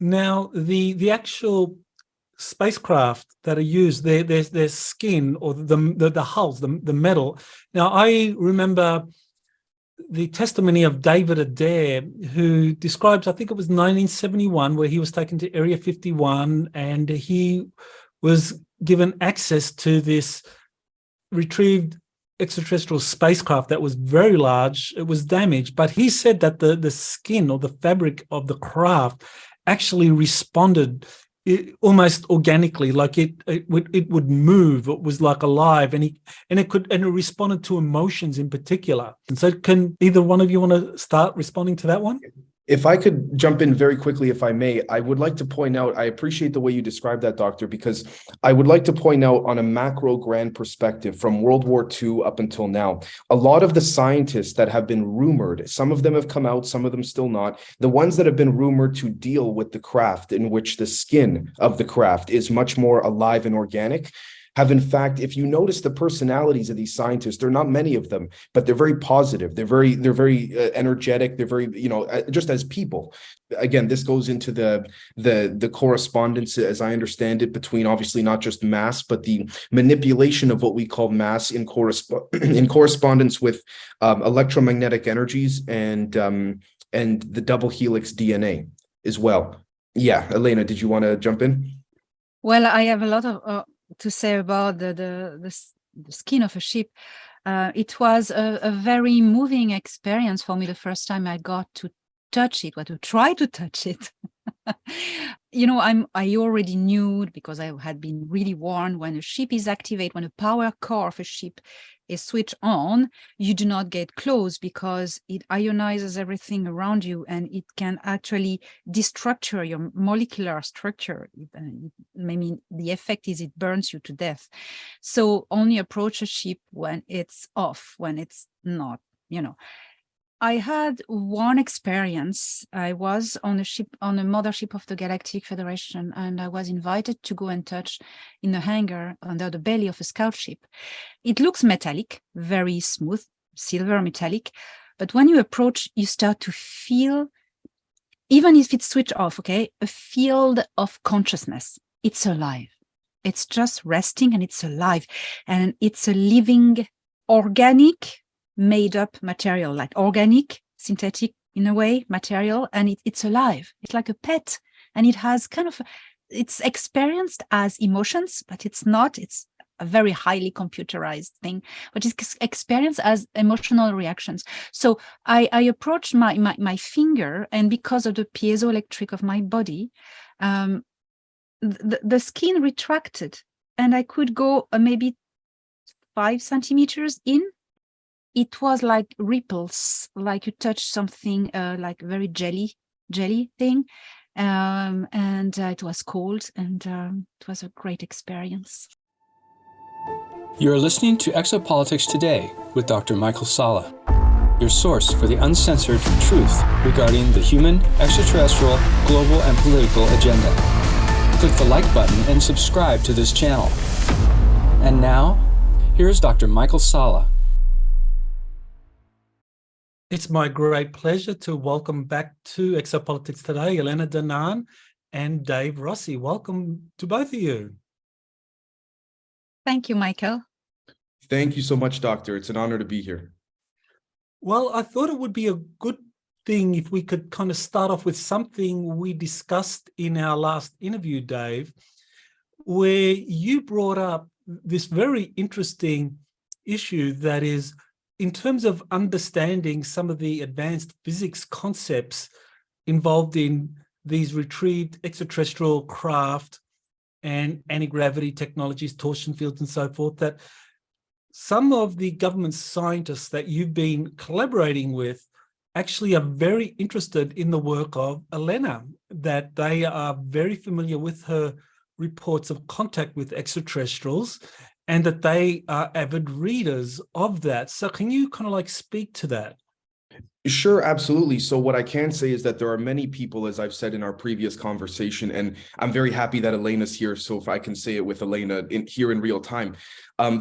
Now, the actual spacecraft that are used, their skin or the hulls, the metal. Now, I remember the testimony of David Adair, who describes, I think it was 1971, where he was taken to Area 51 and he was given access to this retrieved extraterrestrial spacecraft that was very large. It was damaged, but he said that the skin or the fabric of the craft actually responded almost organically, like it would move. It was like alive, and it responded to emotions in particular. And so, can either one of you want to start responding to that one? If I could jump in very quickly, if I may, I would like to point out, I appreciate the way you described that, Doctor, because I would like to point out on a macro grand perspective from World War II up until now, a lot of the scientists that have been rumored, some of them have come out, some of them still not, the ones that have been rumored to deal with the craft in which the skin of the craft is much more alive and organic, have in fact, if you notice the personalities of these scientists, there are not many of them, but they're very positive. They're very energetic. They're very, just as people. Again, this goes into the correspondence, as I understand it, between obviously not just mass, but the manipulation of what we call mass in correspondence with electromagnetic energies and the double helix DNA as well. Yeah, Elena, did you want to jump in? Well, I have a lot of to say about the skin of a ship. It was a very moving experience for me the first time I got to touch it, or to try to touch it. I already knew, because I had been really warned, when a ship is activated, when a power core of a ship is switched on, you do not get close, because it ionizes everything around you and it can actually destructure your molecular structure. Maybe the effect is it burns you to death. So only approach a ship when it's off, when it's not, I had one experience. I was on a ship, on a mothership of the Galactic Federation, and I was invited to go and touch in a hangar under the belly of a scout ship. It looks metallic, very smooth, silver metallic, but when you approach, you start to feel, even if it's switched off, a field of consciousness. It's alive. It's just resting and it's alive. And it's a living, organic, made up material, like organic, synthetic in a way, material, and it's alive. It's like a pet, and it has it's experienced as emotions, but it's not. It's a very highly computerized thing, but it's experienced as emotional reactions. So I approached my finger, and because of the piezoelectric of my body, the skin retracted, and I could go maybe 5 centimeters in. It was like ripples, like you touch something like very jelly thing. And it was cold, and it was a great experience. You're listening to Exopolitics Today with Dr. Michael Salla, your source for the uncensored truth regarding the human, extraterrestrial, global, and political agenda. Click the like button and subscribe to this channel. And now, here's Dr. Michael Salla. It's my great pleasure to welcome back to Exopolitics Today, Elena Danaan and Dave Rossi. Welcome to both of you. Thank you, Michael. Thank you so much, Doctor. It's an honor to be here. Well, I thought it would be a good thing if we could kind of start off with something we discussed in our last interview, Dave, where you brought up this very interesting issue that is, in terms of understanding some of the advanced physics concepts involved in these retrieved extraterrestrial craft and anti-gravity technologies, torsion fields and so forth, that some of the government scientists that you've been collaborating with actually are very interested in the work of Elena, that they are very familiar with her reports of contact with extraterrestrials, and that they are avid readers of that. So can you kind of like speak to that? Sure, absolutely. So what I can say is that there are many people, as I've said in our previous conversation, and I'm very happy that Elena's here. So if I can say it with Elena here in real time,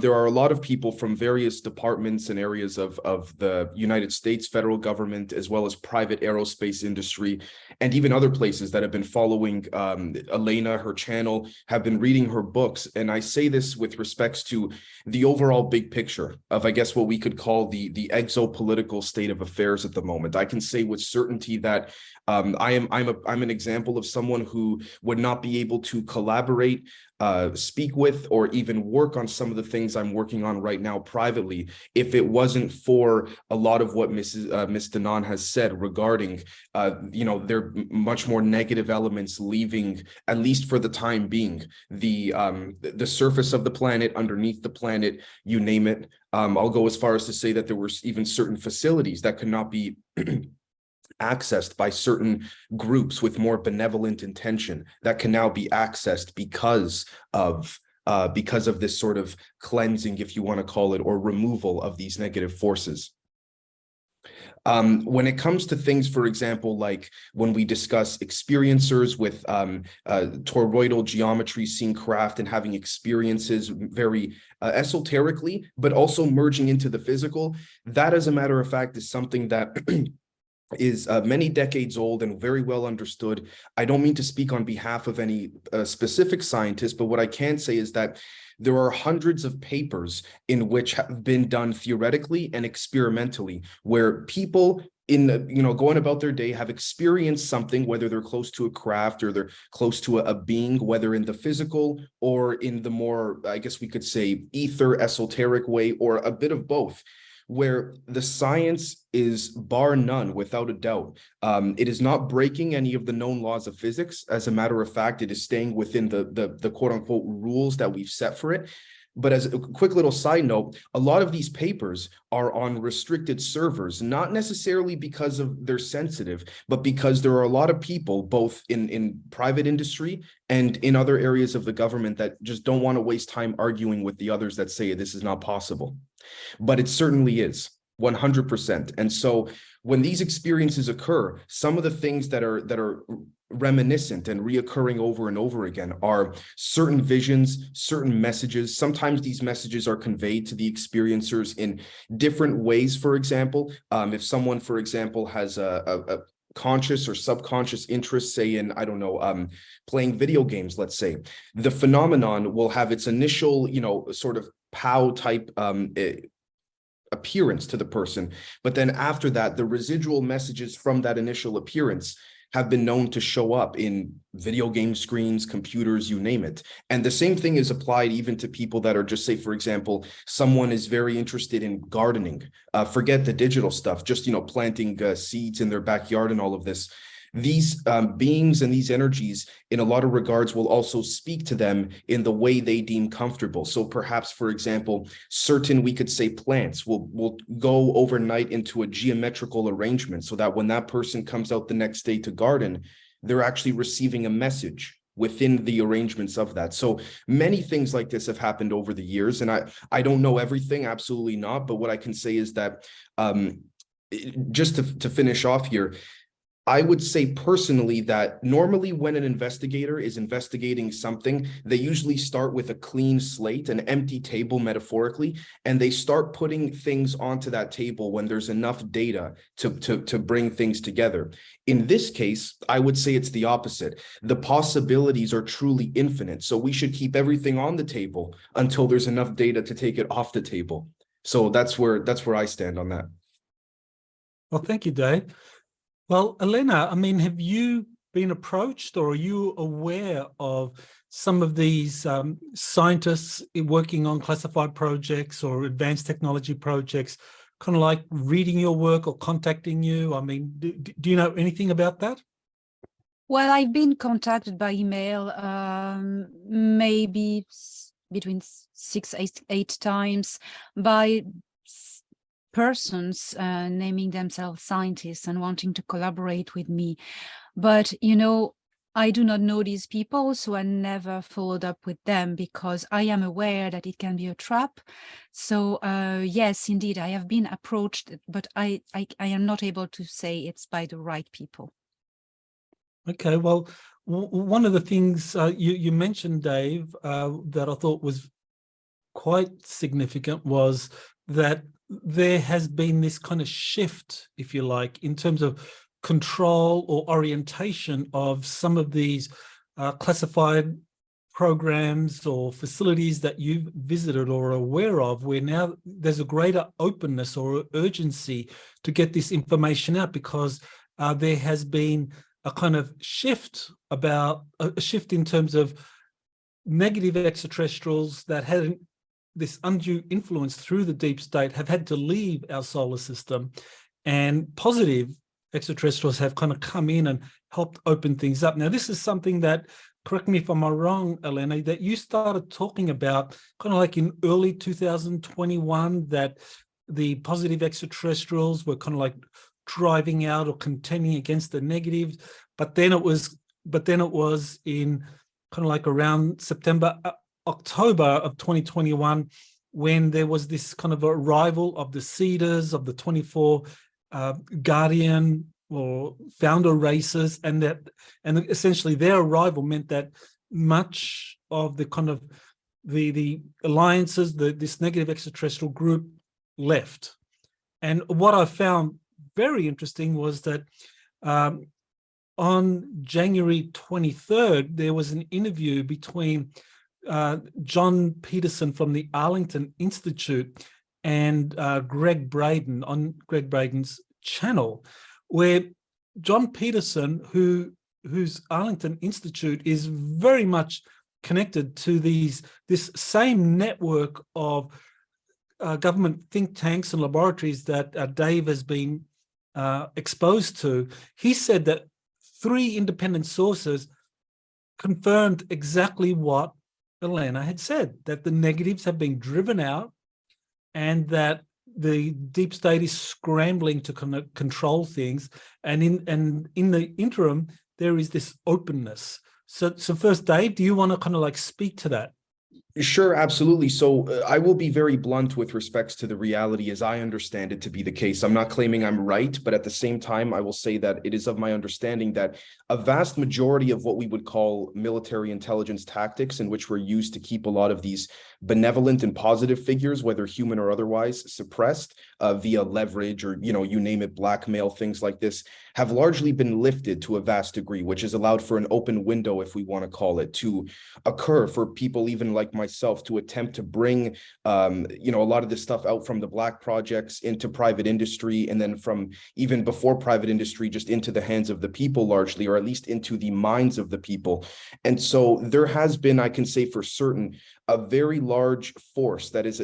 there are a lot of people from various departments and areas of the United States federal government, as well as private aerospace industry, and even other places that have been following Elena, her channel, have been reading her books. And I say this with respects to the overall big picture of, I guess, what we could call the exopolitical state of affairs at the moment. I can say with certainty that I'm an example of someone who would not be able to collaborate, speak with, or even work on some of the things I'm working on right now privately if it wasn't for a lot of what Miss Denan has said regarding, there are much more negative elements leaving, at least for the time being, the surface of the planet, underneath the planet, you name it. I'll go as far as to say that there were even certain facilities that could not be accessed by certain groups with more benevolent intention that can now be accessed because of this sort of cleansing, if you want to call it, or removal of these negative forces. When it comes to things, for example, like when we discuss experiencers with toroidal geometry, seeing craft and having experiences very esoterically, but also merging into the physical, that, as a matter of fact, is something that is many decades old and very well understood. I don't mean to speak on behalf of any specific scientist, but what I can say is that there are hundreds of papers in which have been done theoretically and experimentally, where people going about their day have experienced something, whether they're close to a craft or they're close to a being, whether in the physical or in the more, I guess we could say, ether, esoteric way, or a bit of both, where the science is bar none, without a doubt. It is not breaking any of the known laws of physics. As a matter of fact, it is staying within the quote unquote rules that we've set for it. But as a quick little side note, a lot of these papers are on restricted servers, not necessarily because they're sensitive, but because there are a lot of people, both in private industry and in other areas of the government, that just don't want to waste time arguing with the others that say this is not possible. But it certainly is, 100%. And so when these experiences occur, some of the things that are reminiscent and reoccurring over and over again are certain visions, certain messages. Sometimes these messages are conveyed to the experiencers in different ways. For example, if someone, for example, has a conscious or subconscious interest, say in, I don't know, playing video games, let's say, the phenomenon will have its initial, sort of POW type appearance to the person. But then after that, the residual messages from that initial appearance have been known to show up in video game screens, computers, you name it. And the same thing is applied even to people that are just, say, for example, someone is very interested in gardening. Forget the digital stuff, just, planting seeds in their backyard and all of this. These beings and these energies, in a lot of regards, will also speak to them in the way they deem comfortable. So perhaps, for example, certain, we could say, plants will go overnight into a geometrical arrangement so that when that person comes out the next day to garden, they're actually receiving a message within the arrangements of that. So many things like this have happened over the years. And I don't know everything, absolutely not. But what I can say is that just to finish off here, I would say personally that normally when an investigator is investigating something, they usually start with a clean slate, an empty table metaphorically, and they start putting things onto that table when there's enough data to bring things together. In this case, I would say it's the opposite. The possibilities are truly infinite. So we should keep everything on the table until there's enough data to take it off the table. So that's where I stand on that. Well, thank you, Dave. Well, Elena, I mean, have you been approached, or are you aware of some of these scientists working on classified projects or advanced technology projects, kind of like reading your work or contacting you? I mean, do you know anything about that? Well, I've been contacted by email maybe between 6-8 times by persons naming themselves scientists and wanting to collaborate with me. But, I do not know these people, so I never followed up with them because I am aware that it can be a trap. So yes, indeed, I have been approached, but I am not able to say it's by the right people. Okay, well, one of the things you mentioned, Dave, that I thought was quite significant was that there has been this kind of shift, if you like, in terms of control or orientation of some of these classified programs or facilities that you've visited or are aware of, where now there's a greater openness or urgency to get this information out, because there has been a kind of shift about a shift in terms of negative extraterrestrials that had this undue influence through the deep state have had to leave our solar system, and positive extraterrestrials have kind of come in and helped open things up. Now, this is something that, correct me if I'm wrong, Elena, that you started talking about kind of like in early 2021, that the positive extraterrestrials were kind of like driving out or contending against the negatives, but then it was in kind of like around September, October of 2021, when there was this kind of arrival of the Seeders, of the 24 Guardian or founder races, and essentially their arrival meant that much of the kind of the alliances, this negative extraterrestrial group left. And what I found very interesting was that on January 23rd, there was an interview between John Peterson from the Arlington Institute and Greg Braden on Greg Braden's channel, where John Peterson, whose Arlington Institute is very much connected to this same network of government think tanks and laboratories that Dave has been exposed to, he said that 3 independent sources confirmed exactly what Elena had said, that the negatives have been driven out and that the deep state is scrambling to control things. And in the interim, there is this openness. So first, Dave, do you want to kind of like speak to that? Sure, absolutely. So I will be very blunt with respects to the reality as I understand it to be the case. I'm not claiming I'm right, but at the same time, I will say that it is of my understanding that a vast majority of what we would call military intelligence tactics, in which we're used to keep a lot of these benevolent and positive figures, whether human or otherwise, suppressed via leverage or, you name it, blackmail, things like this, have largely been lifted to a vast degree, which has allowed for an open window, if we want to call it, to occur for people even like myself to attempt to bring, a lot of this stuff out from the Black projects into private industry, and then from even before private industry, just into the hands of the people largely, or at least into the minds of the people. And so there has been, I can say for certain, a very large force that is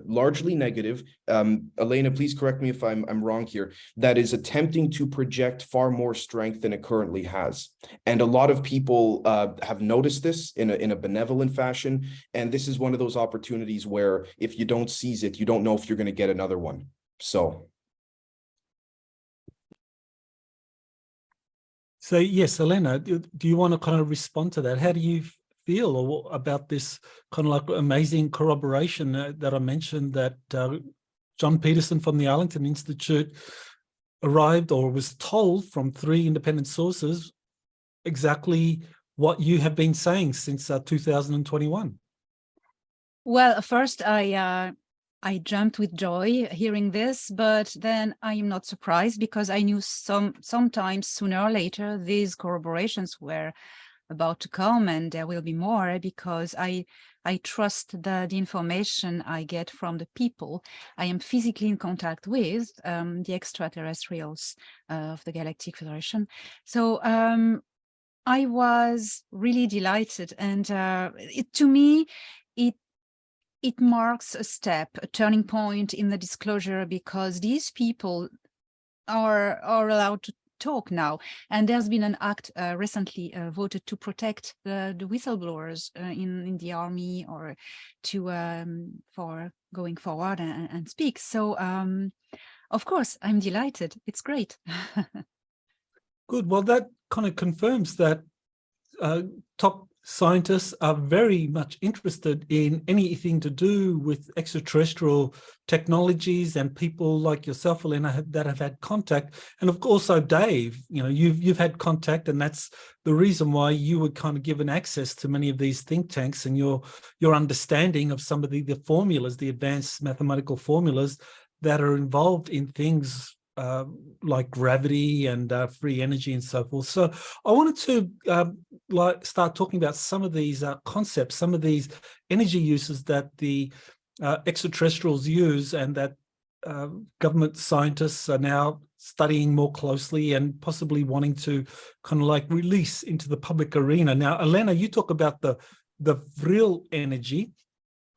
largely negative. Elena, please correct me if I'm wrong here, that is attempting to project far more strength than it currently has. And a lot of people have noticed this in a benevolent fashion. And this is one of those opportunities where if you don't seize it, you don't know if you're going to get another one. So yes, Elena, do you want to kind of respond to that? How do you feel about this kind of like amazing corroboration that I mentioned, that John Peterson from the Arlington Institute arrived or was told from 3 independent sources exactly what you have been saying since 2021? Well, first I jumped with joy hearing this, but then I am not surprised because I knew sometimes sooner or later these corroborations were about to come, and there will be more, because I trust the information I get from the people I am physically in contact with, the extraterrestrials of the Galactic Federation. So I was really delighted, and to me, it marks a step, a turning point in the disclosure, because these people are allowed to talk now, and there's been an act recently voted to protect the whistleblowers in the army, or to for going forward and speak. So of course I'm delighted. It's great. Good. Well, that kind of confirms that top scientists are very much interested in anything to do with extraterrestrial technologies, and people like yourself, Elena, that have had contact. And of course, also Dave, you've had contact, and that's the reason why you were kind of given access to many of these think tanks, and your understanding of some of the formulas, the advanced mathematical formulas that are involved in things like gravity and free energy and so forth. So I wanted to start talking about some of these concepts, some of these energy uses that the extraterrestrials use, and that government scientists are now studying more closely and possibly wanting to kind of like release into the public arena. Now, Elena, you talk about the frill energy.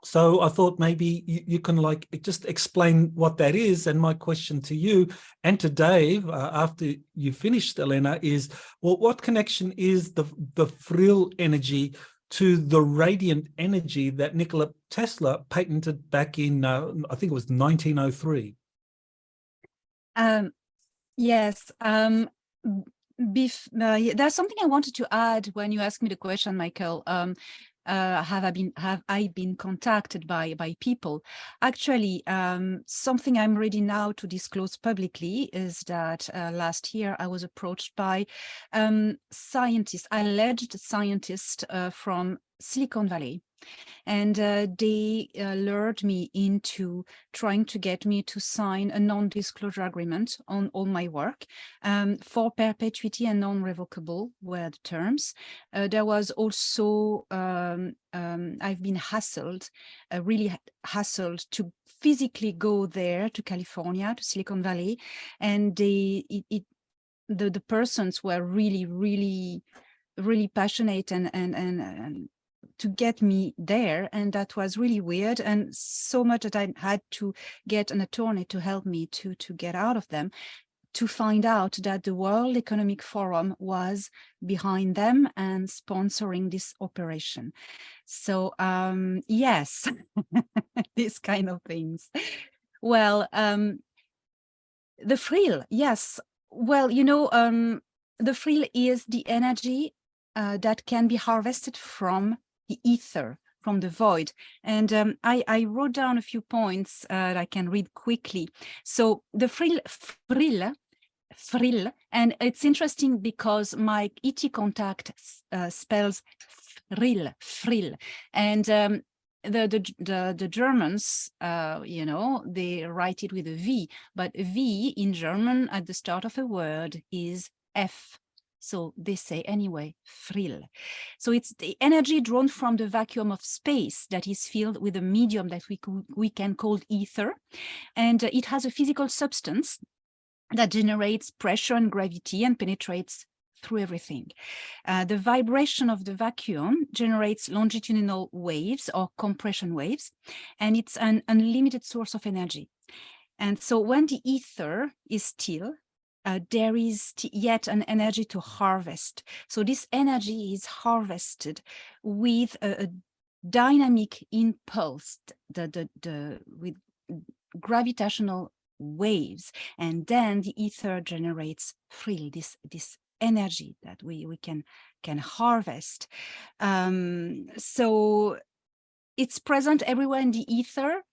So I thought maybe you can like just explain what that is. And my question to you and to Dave, after you finished, Elena, is, well, what connection is the frill energy to the radiant energy that Nikola Tesla patented back in, I think it was 1903? Yes. There's something I wanted to add when you asked me the question, Michael. Have I been contacted by people? Actually, something I'm ready now to disclose publicly is that last year I was approached by scientists, alleged scientists from Silicon Valley. And they lured me into trying to get me to sign a non-disclosure agreement on all my work for perpetuity and non-revocable were the terms. There was also, I've been hassled, really hassled to physically go there to California, to Silicon Valley. And the persons were really, really, really passionate and to get me there, and that was really weird, and so much that I had to get an attorney to help me to get out of them, to find out that the World Economic Forum was behind them and sponsoring this operation. So yes, these kind of things. Well, the frill, yes. Well, the frill is the energy that can be harvested from the ether, from the void. And I wrote down a few points that I can read quickly. So the frill, and it's interesting because my ET contact spells frill. And the Germans, they write it with a V, but V in German at the start of a word is F. So they say anyway, frill. So it's the energy drawn from the vacuum of space that is filled with a medium that we can call ether. And it has a physical substance that generates pressure and gravity and penetrates through everything. The vibration of the vacuum generates longitudinal waves or compression waves, and it's an unlimited source of energy. And so when the ether is still, there is yet an energy to harvest. So this energy is harvested with a dynamic impulse, with gravitational waves, and then the ether generates frill, this energy that we can harvest. So it's present everywhere in the ether,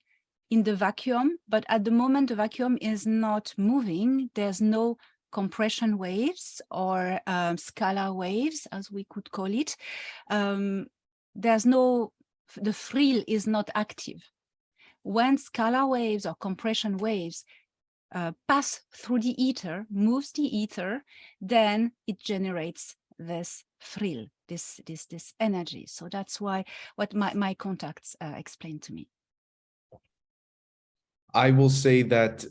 in the vacuum, but at the moment the vacuum is not moving. There's no compression waves or scalar waves, as we could call it. The frill is not active. When scalar waves or compression waves pass through the ether, moves the ether, then it generates this frill, this energy. So that's why what my contacts explained to me. I will say that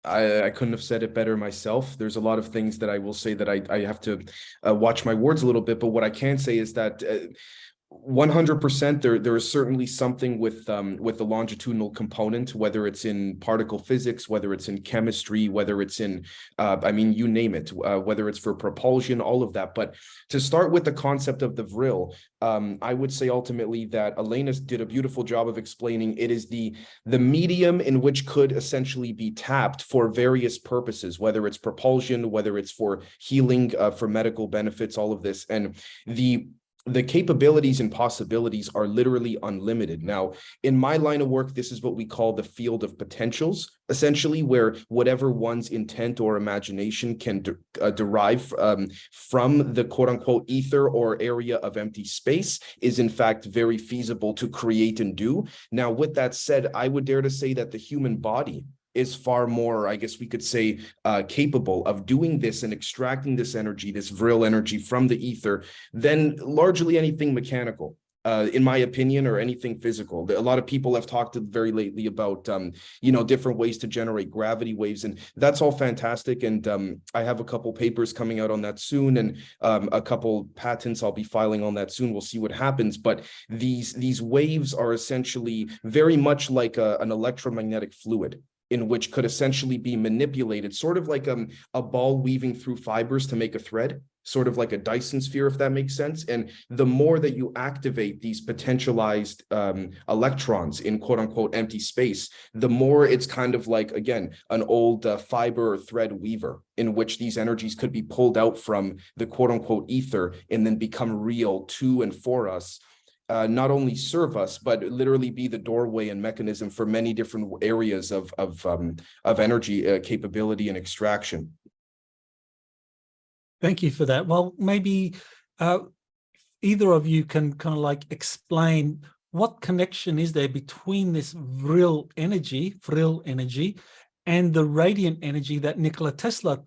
I couldn't have said it better myself. There's a lot of things that I will say that I have to watch my words a little bit, but what I can say is that 100%. There is certainly something with the longitudinal component, whether it's in particle physics, whether it's in chemistry, whether it's in I mean, you name it, whether it's for propulsion, all of that. But to start with the concept of the vril, I would say ultimately that Elena did a beautiful job of explaining it is the medium in which could essentially be tapped for various purposes, whether it's propulsion, whether it's for healing, for medical benefits, all of this. And the capabilities and possibilities are literally unlimited. Now, in my line of work, this is what we call the field of potentials, essentially, where whatever one's intent or imagination can derive from the quote unquote ether or area of empty space is in fact very feasible to create and do. Now, with that said, I would dare to say that the human body is far more, I guess we could say, capable of doing this and extracting this energy, this vril energy from the ether, than largely anything mechanical, in my opinion, or anything physical. A lot of people have talked very lately about, different ways to generate gravity waves, and that's all fantastic. And I have a couple papers coming out on that soon, and a couple patents I'll be filing on that soon. We'll see what happens. But these waves are essentially very much like an electromagnetic fluid, in which could essentially be manipulated, sort of like a ball weaving through fibers to make a thread, sort of like a Dyson sphere, if that makes sense. And the more that you activate these potentialized electrons in quote unquote empty space, the more it's kind of like, again, an old fiber or thread weaver, in which these energies could be pulled out from the quote unquote ether and then become real to and for us. Not only serve us, but literally be the doorway and mechanism for many different areas of energy capability and extraction. Thank you for that. Well, maybe either of you can kind of like explain what connection is there between this frill energy and the radiant energy that Nikola Tesla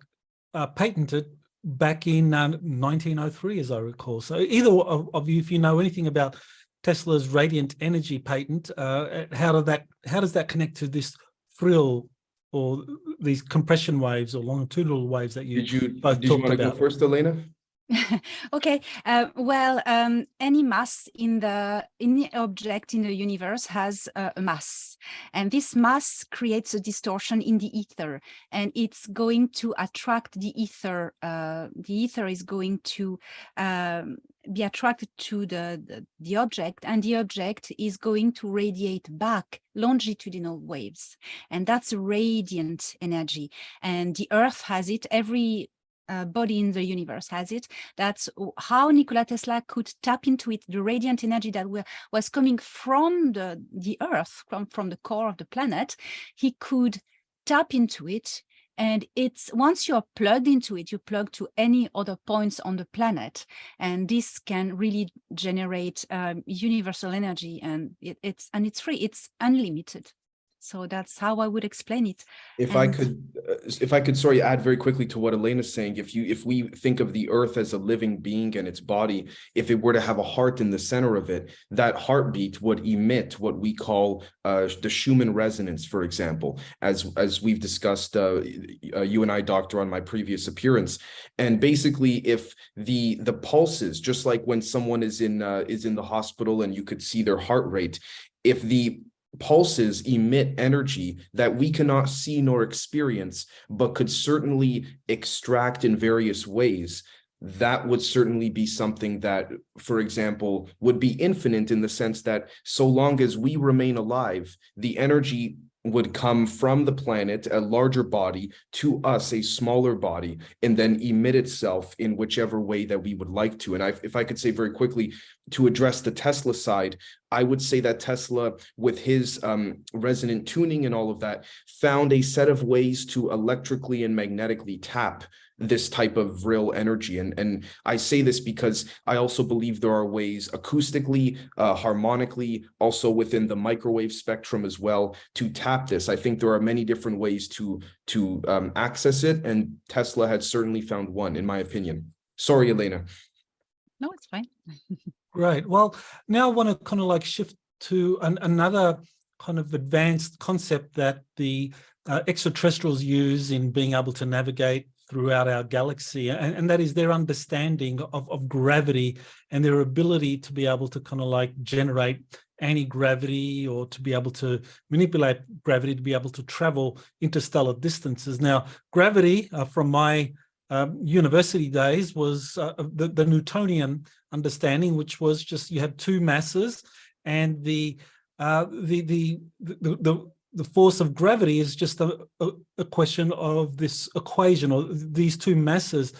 patented back in 1903, as I recall. So either of you, if you know anything about Tesla's radiant energy patent, how does that connect to this frill or these compression waves or longitudinal waves that you both talked about? Did you want to go first, Elena? Okay. Any mass in any object in the universe has a mass, and this mass creates a distortion in the ether, and it's going to attract the ether. The ether is going to be attracted to the object, and the object is going to radiate back longitudinal waves, and that's radiant energy. And the Earth has it. Every body in the universe has it. That's how Nikola Tesla could tap into it, the radiant energy that was coming from the Earth, from the core of the planet. He could tap into it, and it's once you're plugged into it, you plug to any other points on the planet, and this can really generate universal energy, and it's free, it's unlimited. So that's how I would explain it. If I could, sorry, add very quickly to what Elena's saying. If we think of the Earth as a living being and its body, if it were to have a heart in the center of it, that heartbeat would emit what we call the Schumann resonance, for example, as we've discussed, you and I, Doctor, on my previous appearance. And basically, if the pulses, just like when someone is in the hospital and you could see their heart rate, if the pulses emit energy that we cannot see nor experience, but could certainly extract in various ways, that would certainly be something that, for example, would be infinite, in the sense that so long as we remain alive, the energy would come from the planet, a larger body, to us, a smaller body, and then emit itself in whichever way that we would like to. And if I could say very quickly, to address the Tesla side, I would say that Tesla, with his resonant tuning and all of that, found a set of ways to electrically and magnetically tap this type of vril energy. And I say this because I also believe there are ways acoustically, harmonically, also within the microwave spectrum as well, to tap this. I think there are many different ways to access it, and Tesla had certainly found one, in my opinion. Sorry, Elena. No, it's fine. Right. Well, now I want to kind of like shift to another kind of advanced concept that the extraterrestrials use in being able to navigate throughout our galaxy, and that is their understanding of gravity and their ability to be able to kind of like generate anti-gravity, or to be able to manipulate gravity to be able to travel interstellar distances. Now, gravity from my university days was the Newtonian understanding, which was just you had two masses, and the force of gravity is just a question of this equation, or these two masses.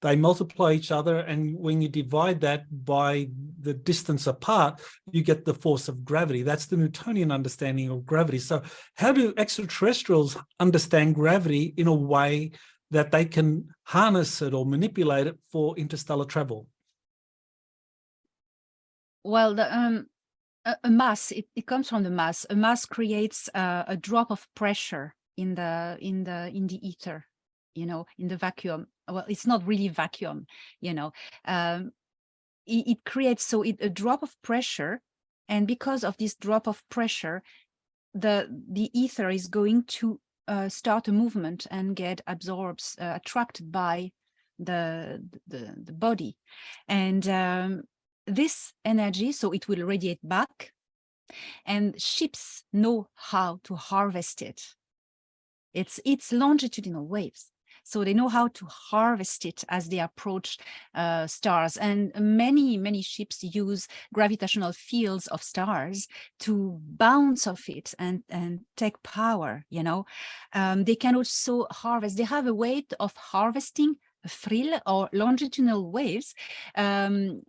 They multiply each other, and when you divide that by the distance apart, you get the force of gravity. That's the Newtonian understanding of gravity. So how do extraterrestrials understand gravity in a way that they can harness it or manipulate it for interstellar travel? Well, a mass, it comes from the mass. A mass creates a drop of pressure in the ether, you know, in the vacuum. Well, it's not really vacuum, you know. It creates a drop of pressure, and because of this drop of pressure, the ether is going to start a movement and get absorbed, attracted by the body, and this energy, so it will radiate back, and ships know how to harvest it. It's longitudinal waves, so they know how to harvest it as they approach stars. And many ships use gravitational fields of stars to bounce off it and take power, you know. They can also harvest. They have a way of harvesting frill or longitudinal waves in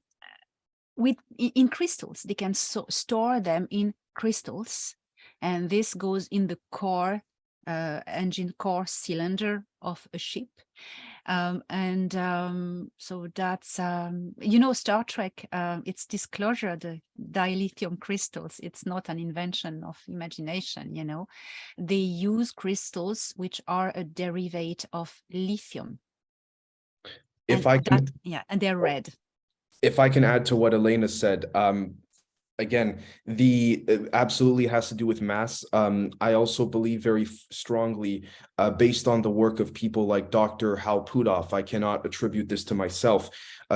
crystals. They can store them in crystals, and this goes in the core engine core cylinder of a ship. So that's you know, Star Trek, its disclosure, the dilithium crystals, it's not an invention of imagination, you know. They use crystals which are a derivative of lithium. If I can, and they're red. If I can add to what Elena said, again, absolutely has to do with mass. I also believe very strongly, based on the work of people like Dr. Hal Puthoff, I cannot attribute this to myself,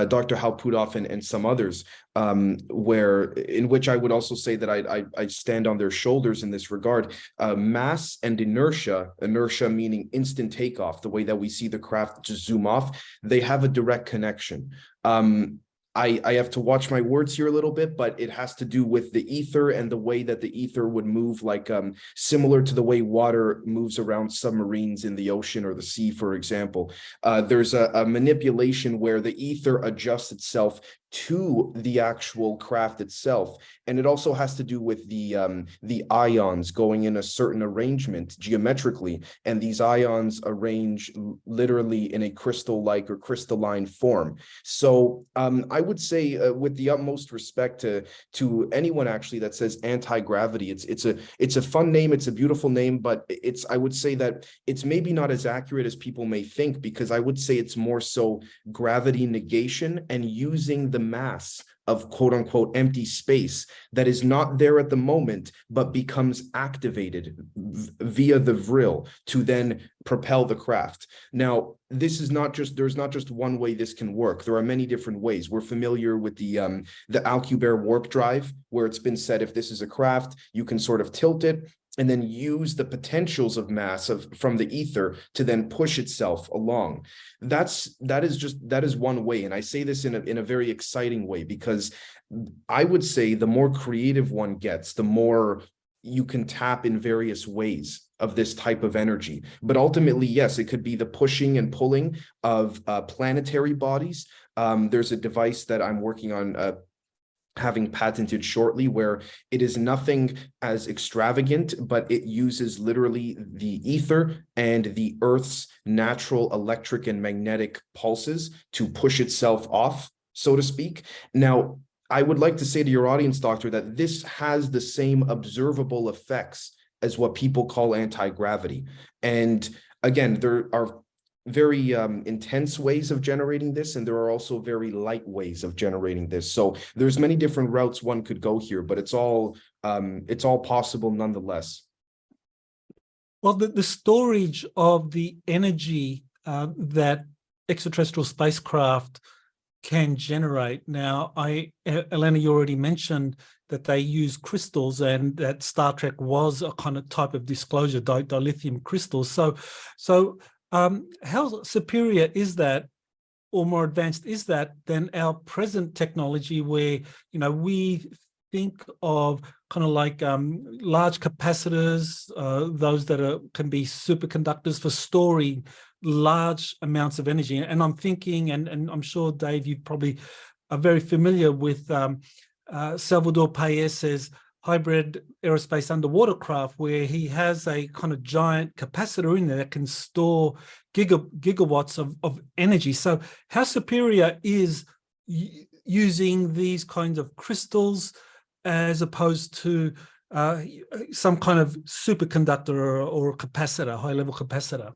Dr. Hal Puthoff and some others, in which I would also say that I stand on their shoulders in this regard. Mass and inertia meaning instant takeoff, the way that we see the craft just zoom off, they have a direct connection. I have to watch my words here a little bit, but it has to do with the ether and the way that the ether would move, like similar to the way water moves around submarines in the ocean or the sea, for example. There's a manipulation where the ether adjusts itself to the actual craft itself, and it also has to do with the ions going in a certain arrangement geometrically, and these ions arrange literally in a crystal-like or crystalline form. So I would say, with the utmost respect to anyone actually that says anti-gravity, it's a fun name, it's a beautiful name, but I would say that it's maybe not as accurate as people may think, because I would say it's more so gravity negation and using the mass of quote unquote empty space that is not there at the moment, but becomes activated via the frill to then propel the craft. Now, there's not just one way this can work. There are many different ways. We're familiar with the Alcubierre warp drive, where it's been said, if this is a craft, you can sort of tilt it and then use the potentials of mass from the ether to then push itself along. That is one way. And I say this in a very exciting way, because I would say the more creative one gets, the more you can tap in various ways of this type of energy. But ultimately, yes, it could be the pushing and pulling of planetary bodies. There's a device that I'm working on having patented shortly, where it is nothing as extravagant, but it uses literally the ether and the Earth's natural electric and magnetic pulses to push itself off, so to speak. Now, I would like to say to your audience, Doctor, that this has the same observable effects as what people call anti-gravity. And again, there are very intense ways of generating this, and there are also very light ways of generating this. So there's many different routes one could go here, but it's all possible nonetheless. Well, the storage of the energy that extraterrestrial spacecraft can generate. Now, Elena, you already mentioned that they use crystals, and that Star Trek was a kind of type of disclosure, dilithium crystals. So how superior is that, or more advanced is that than our present technology, where we think of kind of like large capacitors, those that can be superconductors for storing large amounts of energy. And I'm thinking, and I'm sure, Dave, you probably are very familiar with Salvatore Pais's hybrid aerospace underwater craft, where he has a kind of giant capacitor in there that can store gigawatts of energy. So how superior is using these kinds of crystals as opposed to some kind of superconductor or capacitor, high-level capacitor?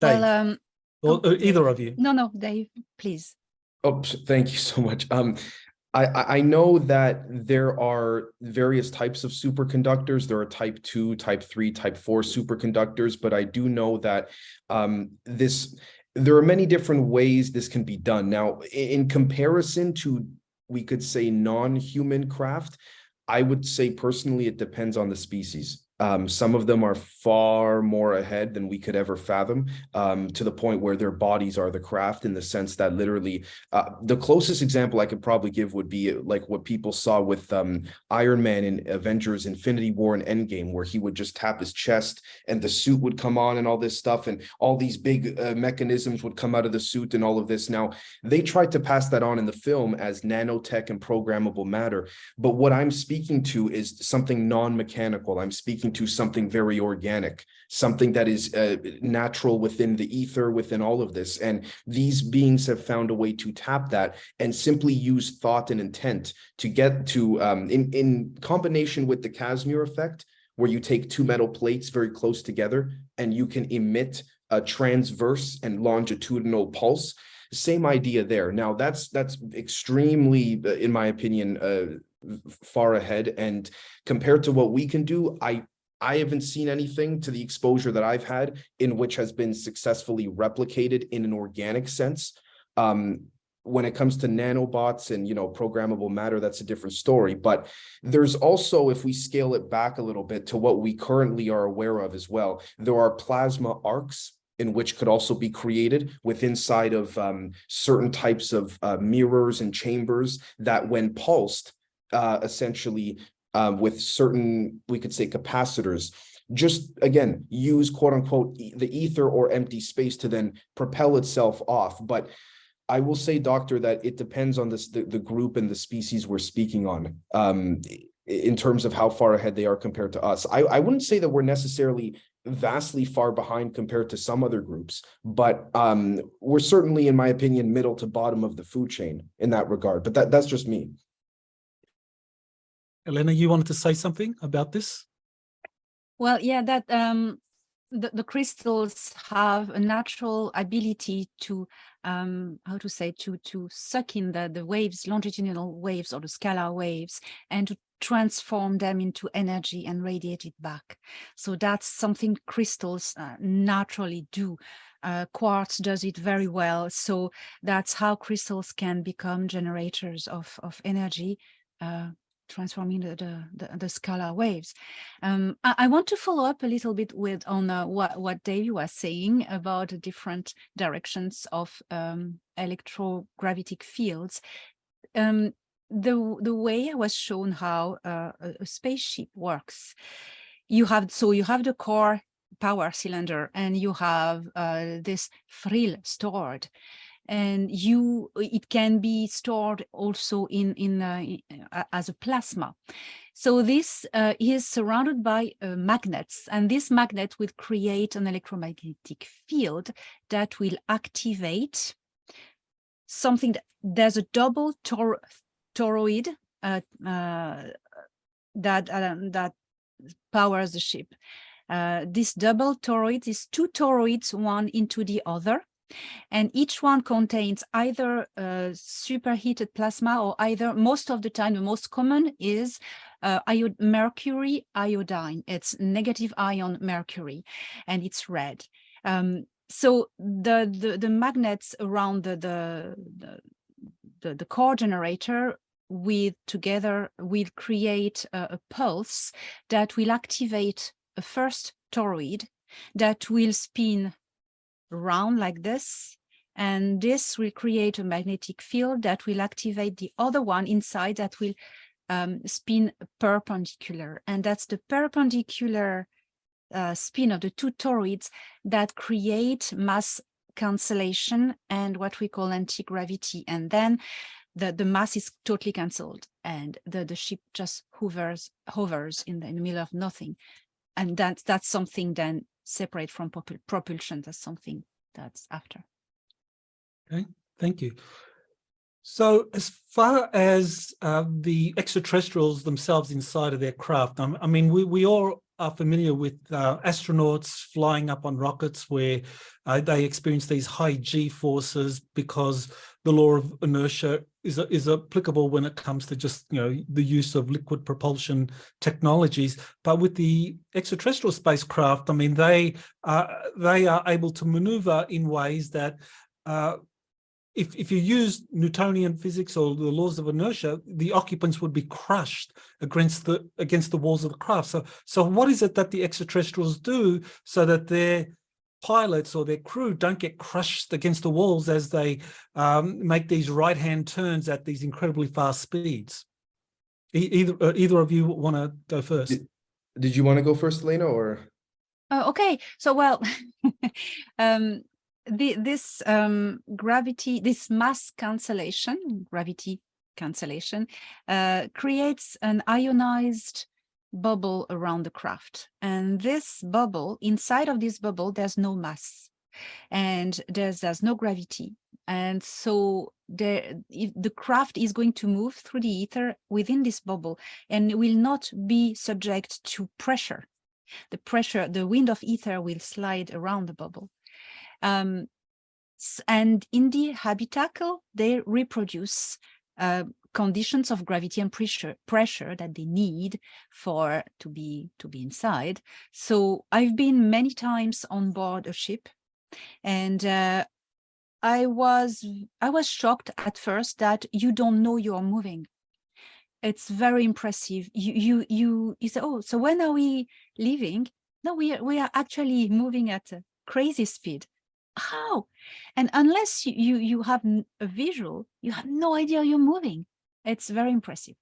Dave, well, or either of you. No, Dave, please. Oh, thank you so much. I know that there are various types of superconductors. There are type 2, type 3, type 4 superconductors, but I do know that there are many different ways this can be done. Now, in comparison to, we could say, non-human craft, I would say personally it depends on the species. Some of them are far more ahead than we could ever fathom, to the point where their bodies are the craft, in the sense that literally the closest example I could probably give would be like what people saw with Iron Man in Avengers Infinity War and Endgame, where he would just tap his chest and the suit would come on and all this stuff, and all these big mechanisms would come out of the suit and all of this. Now, they tried to pass that on in the film as nanotech and programmable matter, but what I'm speaking to is something non-mechanical. I'm speaking to something very organic, something that is natural within the ether, within all of this. And these beings have found a way to tap that and simply use thought and intent to get to, in combination with the Casimir effect, where you take two metal plates very close together and you can emit a transverse and longitudinal pulse. Same idea there. Now, that's extremely, in my opinion, far ahead. And compared to what we can do, I haven't seen anything to the exposure that I've had in which has been successfully replicated in an organic sense. When it comes to nanobots and, programmable matter, that's a different story. But there's also, if we scale it back a little bit to what we currently are aware of as well, there are plasma arcs in which could also be created inside of certain types of mirrors and chambers that, when pulsed, essentially, with certain, we could say, capacitors, just again use quote unquote the ether or empty space to then propel itself off. But I will say, doctor, that it depends on the group and the species we're speaking on, in terms of how far ahead they are compared to us. I wouldn't say that we're necessarily vastly far behind compared to some other groups, but we're certainly, in my opinion, middle to bottom of the food chain in that regard. But that's just me. Elena, you wanted to say something about this? Well, yeah, that the crystals have a natural ability to to suck in the waves, longitudinal waves or the scalar waves, and to transform them into energy and radiate it back. So that's something crystals naturally do. Quartz does it very well. So that's how crystals can become generators of energy, transforming the scalar waves. I want to follow up a little bit on what Davey was saying about the different directions of electrogravitic fields. The way I was shown how a spaceship works, you have the core power cylinder, and you have this frill stored. And it can be stored also as a plasma. So this is surrounded by magnets, and this magnet will create an electromagnetic field that will activate something there's a double toroid that powers the ship. This double toroid is two toroids, one into the other. And each one contains either superheated plasma or either, most of the time, the most common is mercury iodine. It's negative ion mercury, and it's red. So the magnets around the core generator together will create a pulse that will activate a first toroid that will spin around like this, and this will create a magnetic field that will activate the other one inside that will spin perpendicular, and that's the perpendicular spin of the two toroids that create mass cancellation and what we call anti-gravity, and then the mass is totally cancelled and the ship just hovers in the middle of nothing, and that's something then separate from propulsion. That's something that's after. Okay, thank you. So as far as the extraterrestrials themselves inside of their craft, I mean, we all are familiar with astronauts flying up on rockets where they experience these high G forces because the law of inertia is applicable when it comes to just, you know, the use of liquid propulsion technologies. But with the extraterrestrial spacecraft, I mean, they are able to maneuver in ways that if you use Newtonian physics or the laws of inertia, the occupants would be crushed against the walls of the craft. So what is it that the extraterrestrials do so that their pilots or their crew don't get crushed against the walls as they make these right-hand turns at these incredibly fast speeds? Either of you want to go first? Did you want to go first, Elena, or? Okay, so well, this mass cancellation, gravity cancellation, creates an ionized bubble around the craft, and this bubble, inside of this bubble, there's no mass, and there's no gravity, and so the craft is going to move through the ether within this bubble, and will not be subject to pressure. The wind of ether will slide around the bubble. And in the habitacle, they reproduce conditions of gravity and pressure that they need to be inside. So I've been many times on board a ship, and I was shocked at first that you don't know you're moving. It's very impressive. You say, oh, so when are we leaving? No, we are actually moving at a crazy speed. How? And unless you have a visual, you have no idea you're moving. It's very impressive.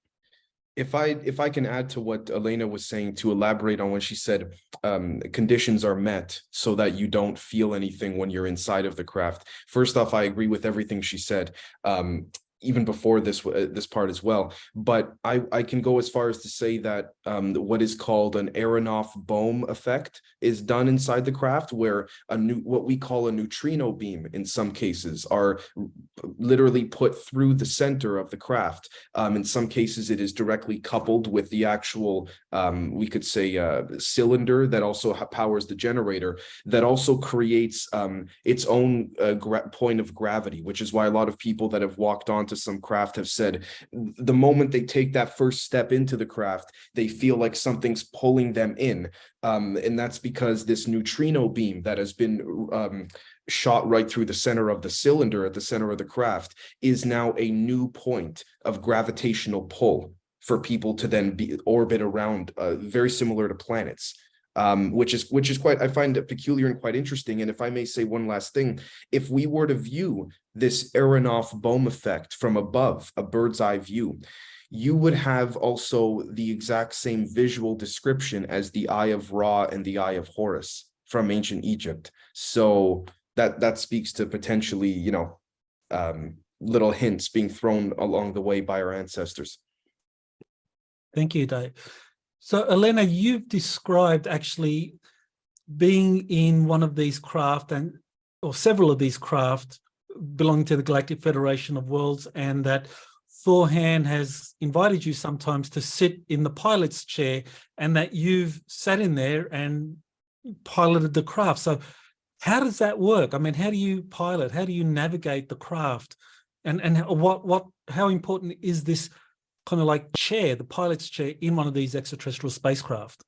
If I can add to what Elena was saying, to elaborate on when she said conditions are met so that you don't feel anything when you're inside of the craft. First off, I agree with everything she said. Even before this part as well, but I can go as far as to say that what is called an Aronoff-Bohm effect is done inside the craft, where what we call a neutrino beam in some cases are literally put through the center of the craft. In some cases, it is directly coupled with the actual, we could say, cylinder that also powers the generator, that also creates its own point of gravity, which is why a lot of people that have walked onto some craft have said the moment they take that first step into the craft, they feel like something's pulling them in. And that's because this neutrino beam that has been shot right through the center of the cylinder at the center of the craft is now a new point of gravitational pull for people to then orbit around, very similar to planets. Which is quite, I find it peculiar and quite interesting. And if I may say one last thing, if we were to view this Aronoff-Bohm effect from above, a bird's eye view, you would have also the exact same visual description as the Eye of Ra and the Eye of Horus from ancient Egypt. So that speaks to potentially, you know, little hints being thrown along the way by our ancestors. Thank you, Dave. So, Elena, you've described actually being in one of these craft or several of these craft belonging to the Galactic Federation of Worlds, and that Thorhan has invited you sometimes to sit in the pilot's chair, and that you've sat in there and piloted the craft. So How does that work? I mean, how do you pilot? How do you navigate the craft? And how important is this kind of like chair, the pilot's chair, in one of these extraterrestrial spacecraft?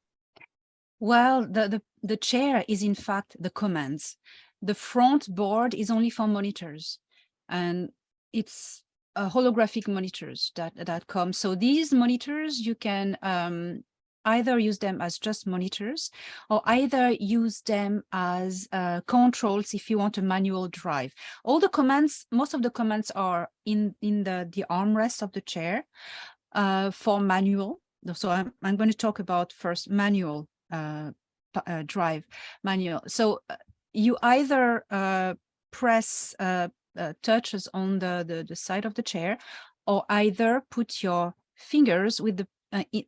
Well, the chair is in fact the commands. The front board is only for monitors, and it's holographic monitors that come. So these monitors, you can either use them as just monitors, or either use them as controls if you want a manual drive. All the commands, most of the commands are in the armrest of the chair for manual. So I'm going to talk about first manual drive manual. So you either press touches on the side of the chair, or either put your fingers with the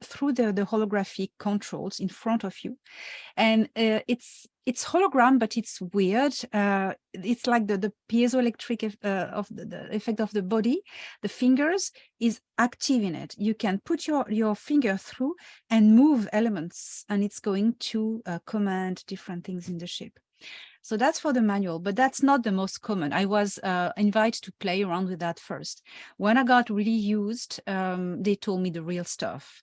through the holographic controls in front of you. And it's hologram, but it's weird. It's like the piezoelectric of the effect of the body. The fingers is active in it. You can put your finger through and move elements, and it's going to command different things in the ship. So that's for the manual, but that's not the most common. I was invited to play around with that first. When I got really used, they told me the real stuff,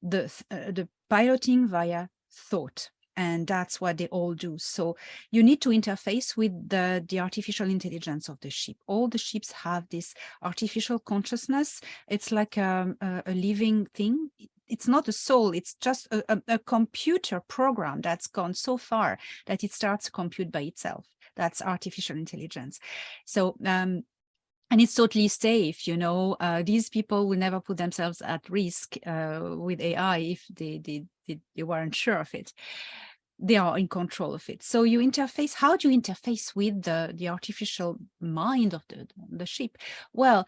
the piloting via thought. And that's what they all do. So you need to interface with the artificial intelligence of the ship. All the ships have this artificial consciousness. It's like a living thing. It's not a soul, it's just a computer program that's gone so far that it starts to compute by itself. That's artificial intelligence. So, and it's totally safe, you know. These people will never put themselves at risk with AI if they weren't sure of it. They are in control of it. So you interface. How do you interface with the artificial mind of the ship? Well,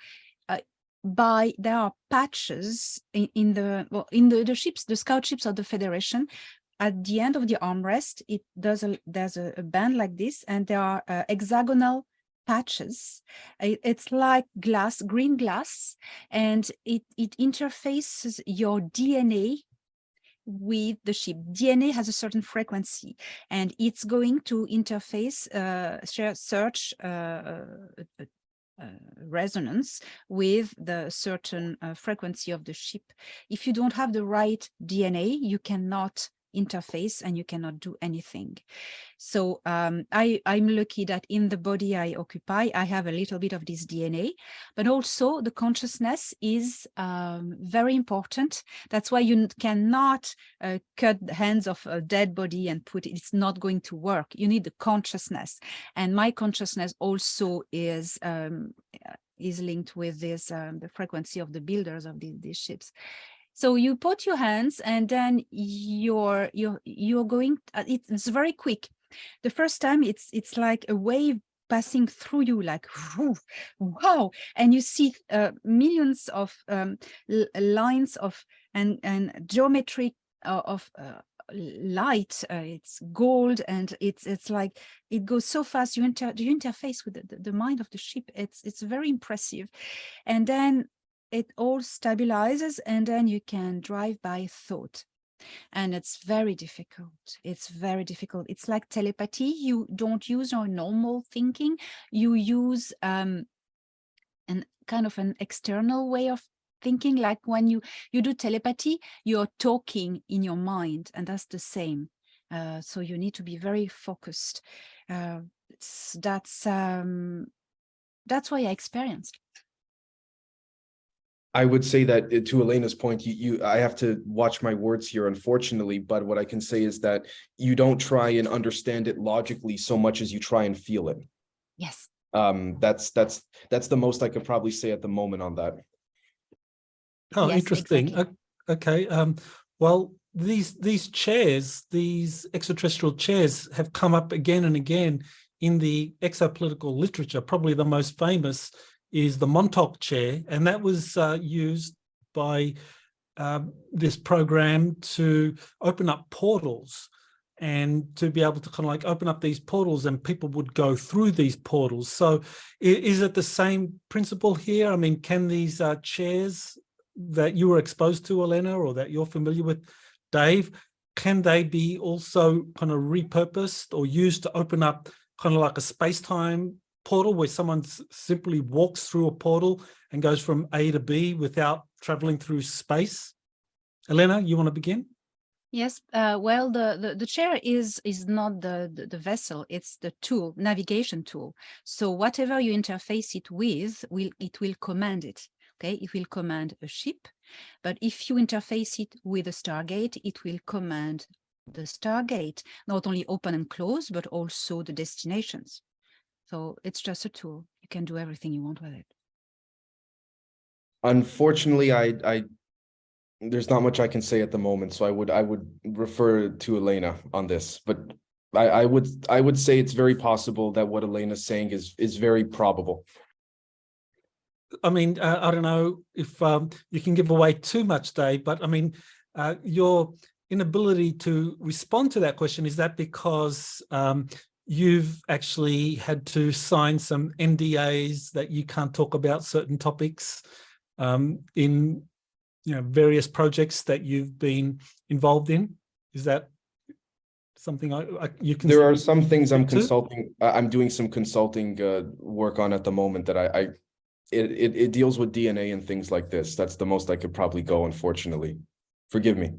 there are patches in the ships, the scout ships of the Federation. At the end of the armrest, there's a band like this, and there are hexagonal patches. It's like glass, green glass, and it interfaces your DNA with the ship. DNA has a certain frequency, and it's going to interface, search resonance with the certain frequency of the ship. If you don't have the right DNA, you cannot interface and you cannot do anything. So I'm lucky that in the body I occupy, I have a little bit of this DNA, but also the consciousness is very important. That's why you cannot cut the hands of a dead body and put it. It's not going to work. You need the consciousness, and my consciousness also is linked with this the frequency of the builders of these ships. So you put your hands, and then you're going. It's very quick. The first time it's like a wave passing through you, like wow, and you see millions of lines of and geometry of light. It's gold, and it's like it goes so fast. You interface with the mind of the ship. It's very impressive, and then it all stabilizes, and then you can drive by thought. And it's very difficult. It's very difficult. It's like telepathy. You don't use your normal thinking. You use an kind of an external way of thinking. Like when you do telepathy, you're talking in your mind, and that's the same. So you need to be very focused. That's what I experienced. I would say that to Elena's point, I have to watch my words here, unfortunately, but what I can say is that you don't try and understand it logically so much as you try and feel it. Yes. That's the most I could probably say at the moment on that. Oh, yes, interesting. Exactly. Okay. Well, these chairs, these extraterrestrial chairs, have come up again and again in the exopolitical literature. Probably the most famous is the Montauk Chair, and that was used by this program to open up portals and to be able to kind of like open up these portals, and people would go through these portals. So is it the same principle here? I mean, can these chairs that you were exposed to, Elena, or that you're familiar with, Dave, can they be also kind of repurposed or used to open up kind of like a space-time portal where someone simply walks through a portal and goes from A to B without traveling through space? Elena, you want to begin? Yes, well, the chair is not the vessel, it's the tool, navigation tool. So whatever you interface it with, it will command it. Okay, it will command a ship, but if you interface it with a Stargate, it will command the Stargate, not only open and close, but also the destinations. So it's just a tool. You can do everything you want with it. Unfortunately, I there's not much I can say at the moment, so I would refer to Elena on this. But I would say it's very possible that what Elena's saying is very probable. I mean, I don't know if you can give away too much, Dave, but I mean, your inability to respond to that question, is that because you've actually had to sign some NDAs that you can't talk about certain topics in various projects that you've been involved in? Is that something you can? There are some things I'm consulting. I'm doing some consulting work on at the moment that it deals with DNA and things like this. That's the most I could probably go, unfortunately. Forgive me.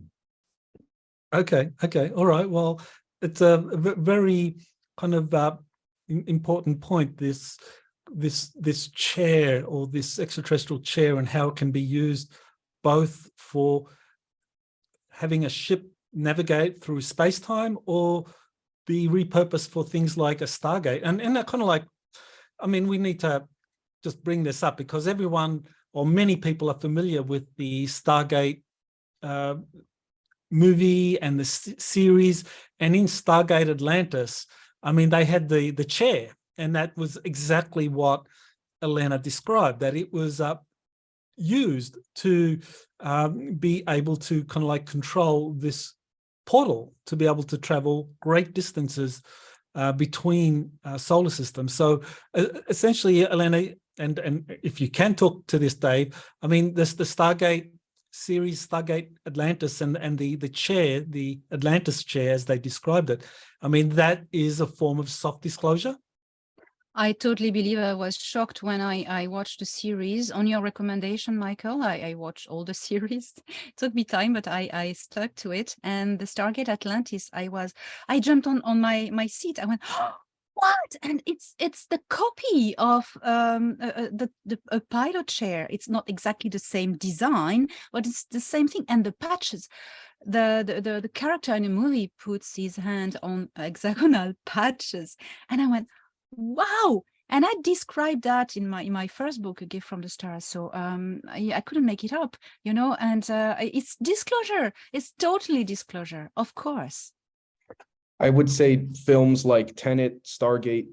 Okay. All right. Well, it's a very kind of important point, this chair, or this extraterrestrial chair, and how it can be used both for having a ship navigate through space-time or be repurposed for things like a Stargate. And that kind of like, I mean, we need to just bring this up because everyone or many people are familiar with the Stargate movie and the series. And in Stargate Atlantis, I mean, they had the chair, and that was exactly what Elena described, that it was used to be able to kind of like control this portal, to be able to travel great distances between solar systems. So essentially, Elena, and if you can talk to this, Dave, I mean, the Stargate series, Stargate Atlantis, and the chair, the Atlantis chair, as they described it, I mean, that is a form of soft disclosure. I totally believe. I was shocked when I watched the series. On your recommendation, Michael, I watched all the series. It took me time, but I stuck to it. And the Stargate Atlantis, I jumped on my seat. I went, oh, what? And it's the copy of a pilot chair. It's not exactly the same design, but it's the same thing. And the patches. The character in the movie puts his hand on hexagonal patches, and I went, wow. And I described that in my first book, A Gift from the Stars. So I couldn't make it up, and it's disclosure. It's totally disclosure, of course. I would say films like Tenet, Stargate,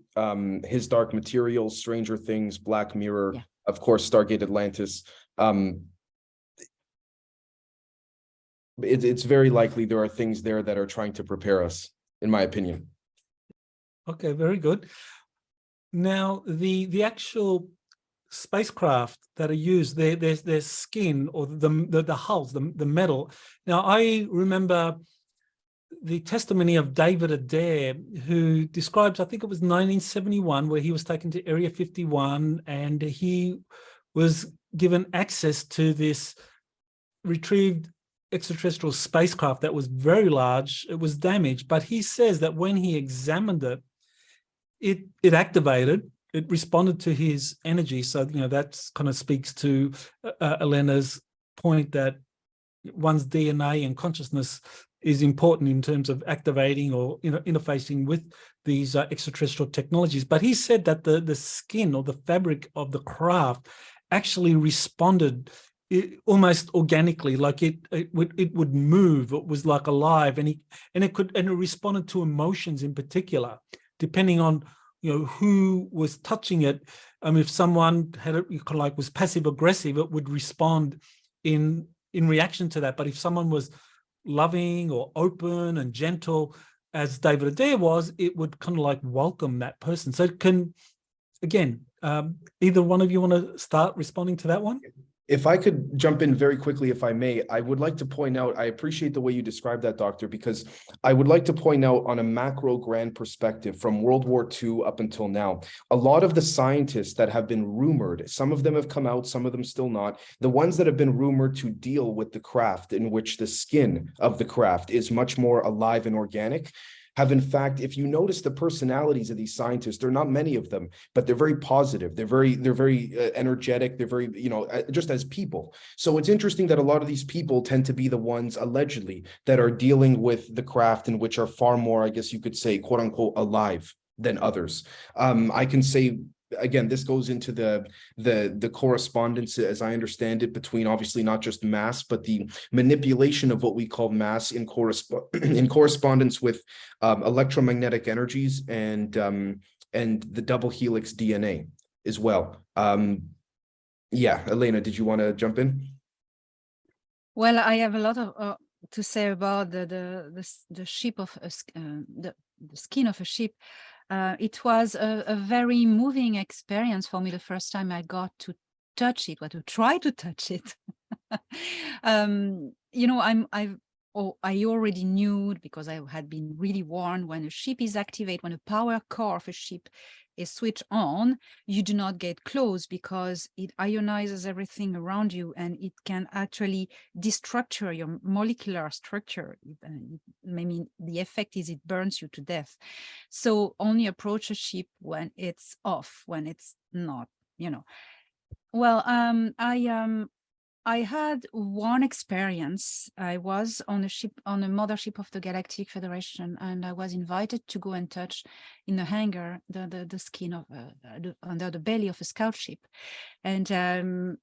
His Dark Materials, Stranger Things, Black Mirror, yeah. Of course, Stargate Atlantis. It's very likely there are things there that are trying to prepare us, in my opinion. Okay, very good. Now, the actual spacecraft that are used, their skin, or the hulls, the metal. Now, I remember the testimony of David Adair, who describes, I think it was 1971, where he was taken to Area 51, and he was given access to this retrieved extraterrestrial spacecraft that was very large. It was damaged, but he says that when he examined it, it activated, it responded to his energy. So, that kind of speaks to Elena's point that one's DNA and consciousness is important in terms of activating or interfacing with these extraterrestrial technologies. But he said that the skin or the fabric of the craft actually responded almost organically, like it would move. It was like alive, and it responded to emotions in particular, depending on who was touching it. If someone was passive aggressive, it would respond in reaction to that. But if someone was loving or open and gentle, as David Adair was, it would kind of like welcome that person. So it can, again, either one of you want to start responding to that one? If I could jump in very quickly, if I may, I would like to point out, I appreciate the way you described that, Doctor, because I would like to point out on a macro grand perspective from World War II up until now, a lot of the scientists that have been rumored, some of them have come out, some of them still not, the ones that have been rumored to deal with the craft in which the skin of the craft is much more alive and organic, have in fact, if you notice the personalities of these scientists, there are not many of them, but they're very positive. They're very energetic. They're very, just as people. So it's interesting that a lot of these people tend to be the ones allegedly that are dealing with the craft and which are far more, I guess you could say, quote unquote, alive than others. I can say, again, this goes into the correspondence, as I understand it, between obviously not just mass, but the manipulation of what we call mass in correspondence with electromagnetic energies and the double helix DNA as well. Yeah, Elena, did you want to jump in? Well, I have a lot of to say about the ship of the skin of a ship. It was a very moving experience for me the first time I got to touch it, or to try to touch it. I already knew, because I had been really warned, when a ship is activated, when a power core of a ship is switched on, you do not get close because it ionizes everything around you and it can actually destructure your molecular structure. Maybe the effect is it burns you to death. So only approach a ship when it's off, when it's not, Well, I had one experience. I was on a ship, on a mothership of the Galactic Federation, and I was invited to go and touch in the hangar the skin of under the belly of a scout ship, and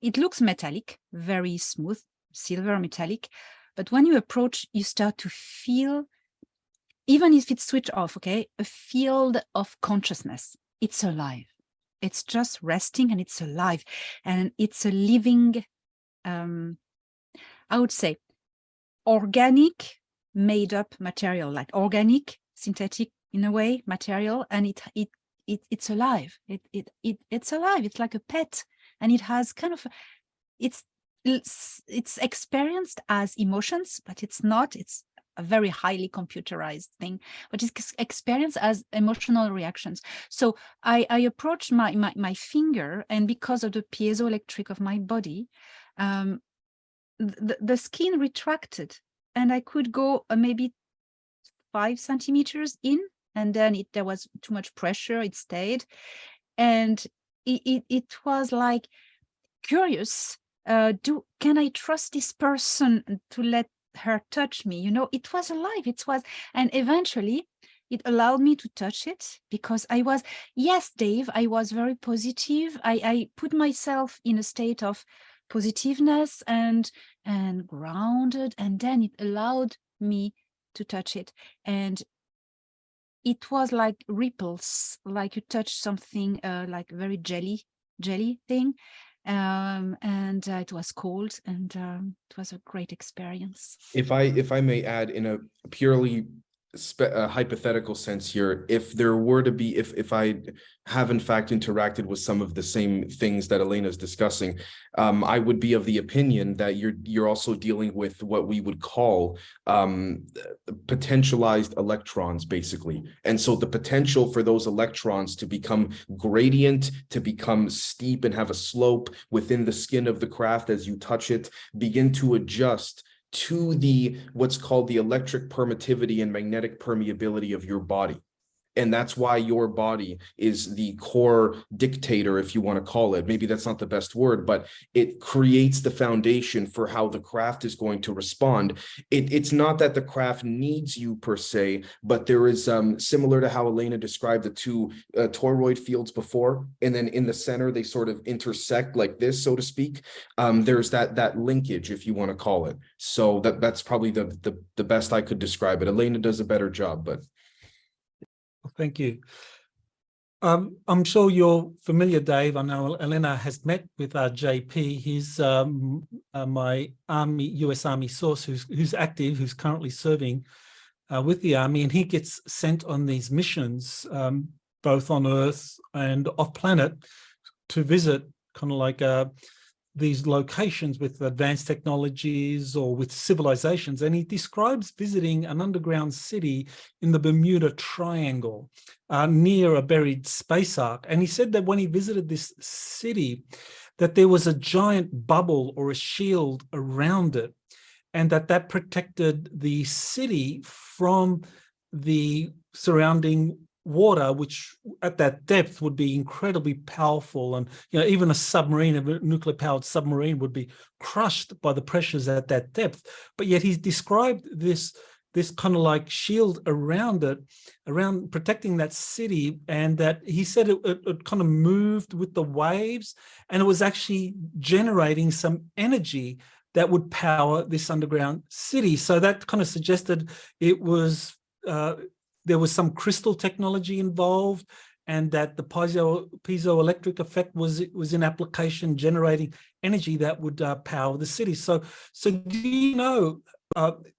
it looks metallic, very smooth, silver metallic. But when you approach, you start to feel, even if it's switched off, a field of consciousness. It's alive. It's just resting, and it's alive, and it's a living. I would say organic made up material, like organic, synthetic in a way material, and it's alive. It's alive. It's like a pet, and it has kind of it's experienced as emotions, but it's not. It's a very highly computerized thing, but it's experienced as emotional reactions. So I approached my finger, and because of the piezoelectric of my body, the skin retracted, and I could go maybe 5 centimeters in, and then there was too much pressure. It stayed, and it was like curious. Can I trust this person to let her touch me? It was alive. And eventually it allowed me to touch it, because yes, Dave, I was very positive. I put myself in a state of positiveness and grounded, and then it allowed me to touch it, and it was like ripples, like you touch something like very jelly thing, and it was cold, and it was a great experience. If I may add, in a purely hypothetical sense here, if there were to be, if I have in fact interacted with some of the same things that Elena is discussing, I would be of the opinion that you're also dealing with what we would call potentialized electrons, basically. And so the potential for those electrons to become gradient, to become steep and have a slope within the skin of the craft as you touch it, begin to adjust to what's called the electric permittivity and magnetic permeability of your body. And that's why your body is the core dictator, if you want to call it. Maybe that's not the best word, but it creates the foundation for how the craft is going to respond. It's not that the craft needs you per se, but there is, similar to how Elena described the two toroid fields before, and then in the center, they sort of intersect like this, so to speak. There's that linkage, if you want to call it. So that's probably the best I could describe it. Elena does a better job, but... Thank you. I'm sure you're familiar, Dave. I know Elena has met with JP. He's my US Army source who's active, who's currently serving with the Army, and he gets sent on these missions, both on Earth and off planet, to visit kind of like these locations with advanced technologies or with civilizations, and he describes visiting an underground city in the Bermuda Triangle near a buried space ark. And he said that when he visited this city, that there was a giant bubble or a shield around it, and that protected the city from the surrounding water, which at that depth would be incredibly powerful. And even a submarine, a nuclear powered submarine, would be crushed by the pressures at that depth. But yet he's described this kind of like shield around it, around protecting that city, and that he said it kind of moved with the waves, and it was actually generating some energy that would power this underground city. So that kind of suggested it was there was some crystal technology involved, and that the piezoelectric effect was in application, generating energy that would power the city. So do you know,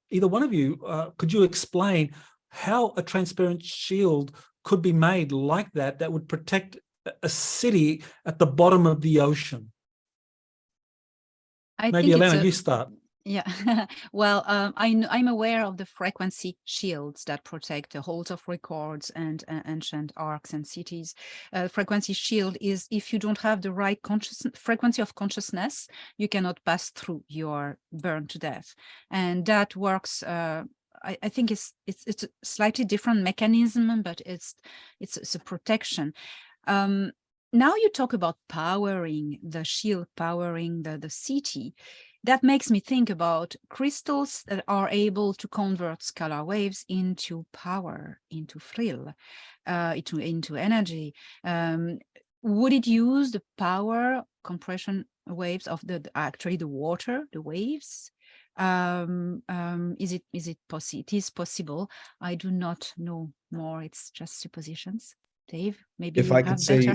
either one of you, could you explain how a transparent shield could be made like that would protect a city at the bottom of the ocean? Maybe Elena, you start. Yeah, well, I'm aware of the frequency shields that protect the holds of records and ancient arcs and cities. Frequency shield is if you don't have the right frequency of consciousness, you cannot pass through. You are burned to death, and that works. I think it's a slightly different mechanism, but it's a protection. Now you talk about powering the shield, powering the city. That makes me think about crystals that are able to convert scalar waves into power, into frill, into energy. Would it use the power compression waves of actually the water, the waves? It is possible. I do not know more. It's just suppositions. Dave, maybe if I could say,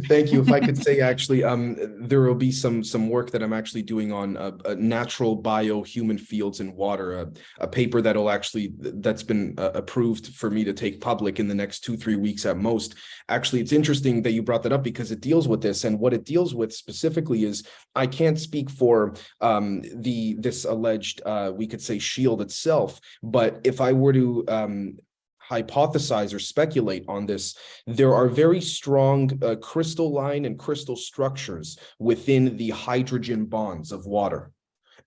thank you. If I could say, actually, there will be some work that I'm actually doing on natural bio-human fields in water, a paper that's been approved for me to take public in the next 2-3 weeks at most. Actually, it's interesting that you brought that up because it deals with this, and what it deals with specifically is, I can't speak for this alleged, we could say, shield itself, but if I were to hypothesize or speculate on this, there are very strong crystalline and crystal structures within the hydrogen bonds of water.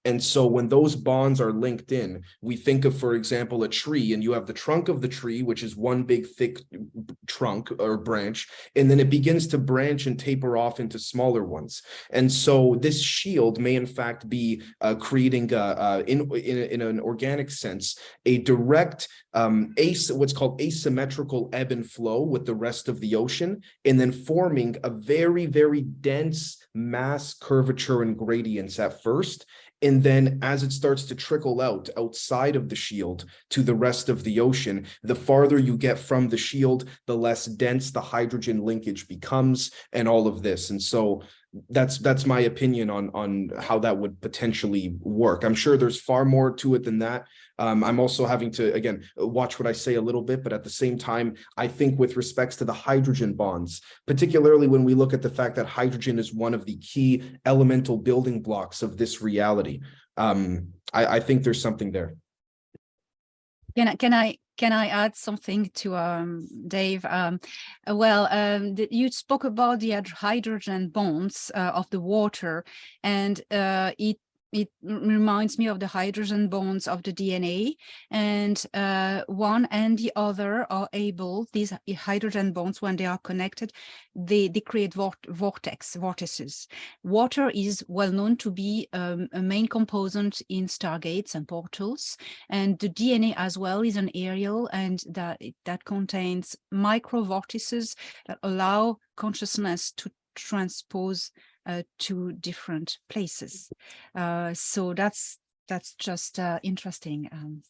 And so when those bonds are linked in, we think of, for example, a tree, and you have the trunk of the tree, which is one big thick trunk or branch, and then it begins to branch and taper off into smaller ones. And so this shield may in fact be creating in an organic sense a direct what's called asymmetrical ebb and flow with the rest of the ocean, and then forming a very, very dense mass curvature and gradients at first. And then as it starts to trickle out outside of the shield to the rest of the ocean, the farther you get from the shield, the less dense the hydrogen linkage becomes, and all of this. And so that's my opinion on how that would potentially work. I'm sure there's far more to it than that. I'm also having to, again, watch what I say a little bit, but at the same time, I think with respects to the hydrogen bonds, particularly when we look at the fact that hydrogen is one of the key elemental building blocks of this reality, I think there's something there. Can I add something to Dave? You spoke about the hydrogen bonds of the water, and it reminds me of the hydrogen bonds of the DNA, and one and the other are able, these hydrogen bonds, when they are connected, they create vortices. Water is well known to be a main component in stargates and portals, and the DNA as well is an aerial, and that contains micro vortices that allow consciousness to transpose to different places. So that's just interesting.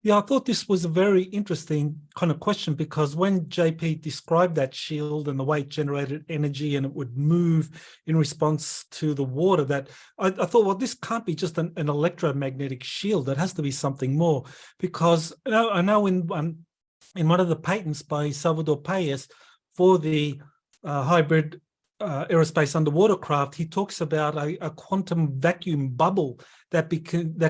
Yeah, I thought this was a very interesting kind of question, because when JP described that shield and the way it generated energy and it would move in response to the water, that I thought, well, this can't be just an electromagnetic shield. It has to be something more, because I know in one of the patents by Salvatore Pais for the hybrid aerospace underwater craft, he talks about a quantum vacuum bubble that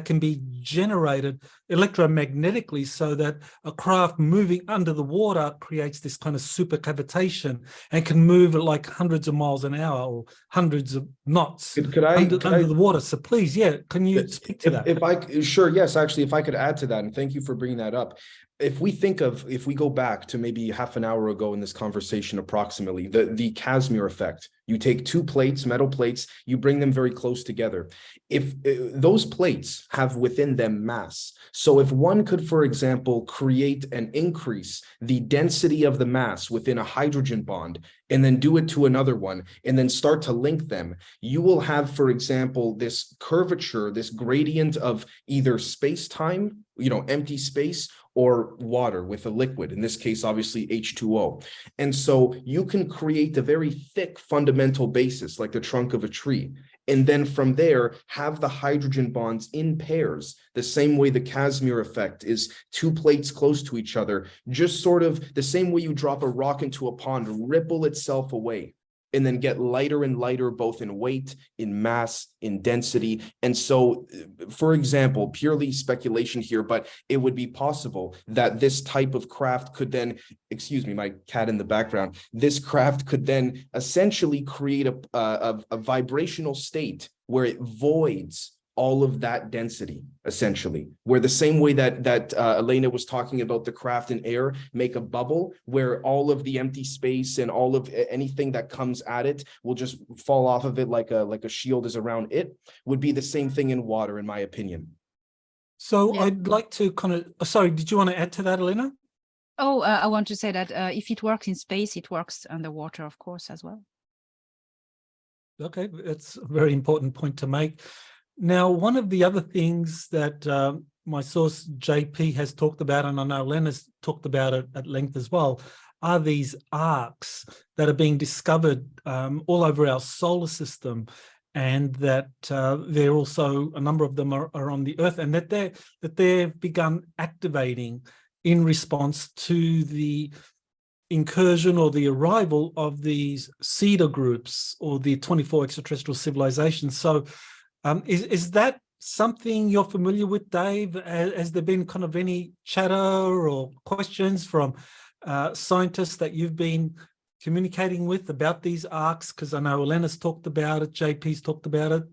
can be generated electromagnetically, so that a craft moving under the water creates this kind of supercavitation and can move at like hundreds of miles an hour or hundreds of knots under the water. So please, can you speak to that? Sure, yes, actually, if I could add to that, and thank you for bringing that up. If we go back to maybe half an hour ago in this conversation, approximately, the Casimir effect, you take two plates, metal plates, you bring them very close together. If those plates have within them mass, so if one could, for example, create and increase the density of the mass within a hydrogen bond, and then do it to another one, and then start to link them, you will have, for example, this curvature, this gradient of either space-time, empty space, or water with a liquid, in this case, obviously H2O. And so you can create a very thick fundamental basis, like the trunk of a tree. And then from there, have the hydrogen bonds in pairs, the same way the Casimir effect is two plates close to each other, just sort of the same way you drop a rock into a pond, ripple itself away, and then get lighter and lighter, both in weight, in mass, in density. And so, for example, purely speculation here, but it would be possible that this type of craft could then, excuse me, my cat in the background, this craft could then essentially create a vibrational state where it voids all of that density, essentially, where the same way that Elena was talking about the craft in air, make a bubble where all of the empty space and all of anything that comes at it will just fall off of it like a shield is around it, would be the same thing in water, in my opinion. So I'd like to sorry, did you want to add to that, Elena? Oh, I want to say that if it works in space, it works underwater, of course, as well. Okay, that's a very important point to make. Now, one of the other things that my source JP has talked about, and I know Lena's talked about it at length as well, are these arcs that are being discovered all over our solar system, and that they're also, a number of them are on the Earth, and that they've begun activating in response to the incursion or the arrival of these cedar groups or the 24 extraterrestrial civilizations. So is that something you're familiar with, Dave? Has there been kind of any chatter or questions from scientists that you've been communicating with about these arcs? Because I know Elena's talked about it, JP's talked about it.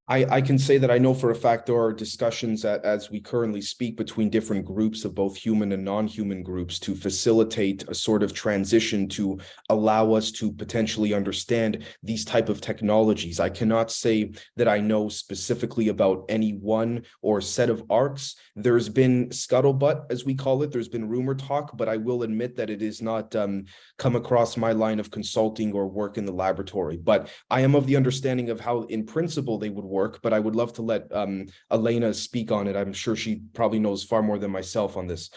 I can say that I know for a fact there are discussions as we currently speak between different groups of both human and non-human groups to facilitate a sort of transition to allow us to potentially understand these type of technologies. I cannot say that I know specifically about any one or set of arcs. There's been scuttlebutt, as we call it. There's been rumor talk, but I will admit that it is not come across my line of consulting or work in the laboratory. But I am of the understanding of how, in principle, they would work, but I would love to let Elena speak on it. I'm sure she probably knows far more than myself on this.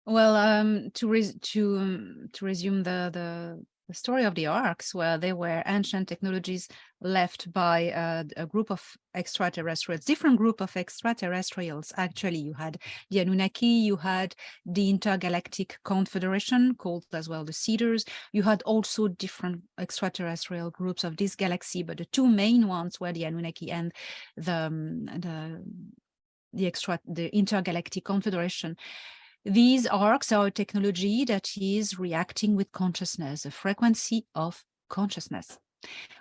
Well, to resume the story of the arcs, well, they were ancient technologies left by a group of extraterrestrials, different group of extraterrestrials. Actually, you had the Anunnaki, you had the Intergalactic Confederation, called as well the Cedars. You had also different extraterrestrial groups of this galaxy, but the two main ones were the Anunnaki and the Intergalactic Confederation. These arcs are a technology that is reacting with consciousness, a frequency of consciousness.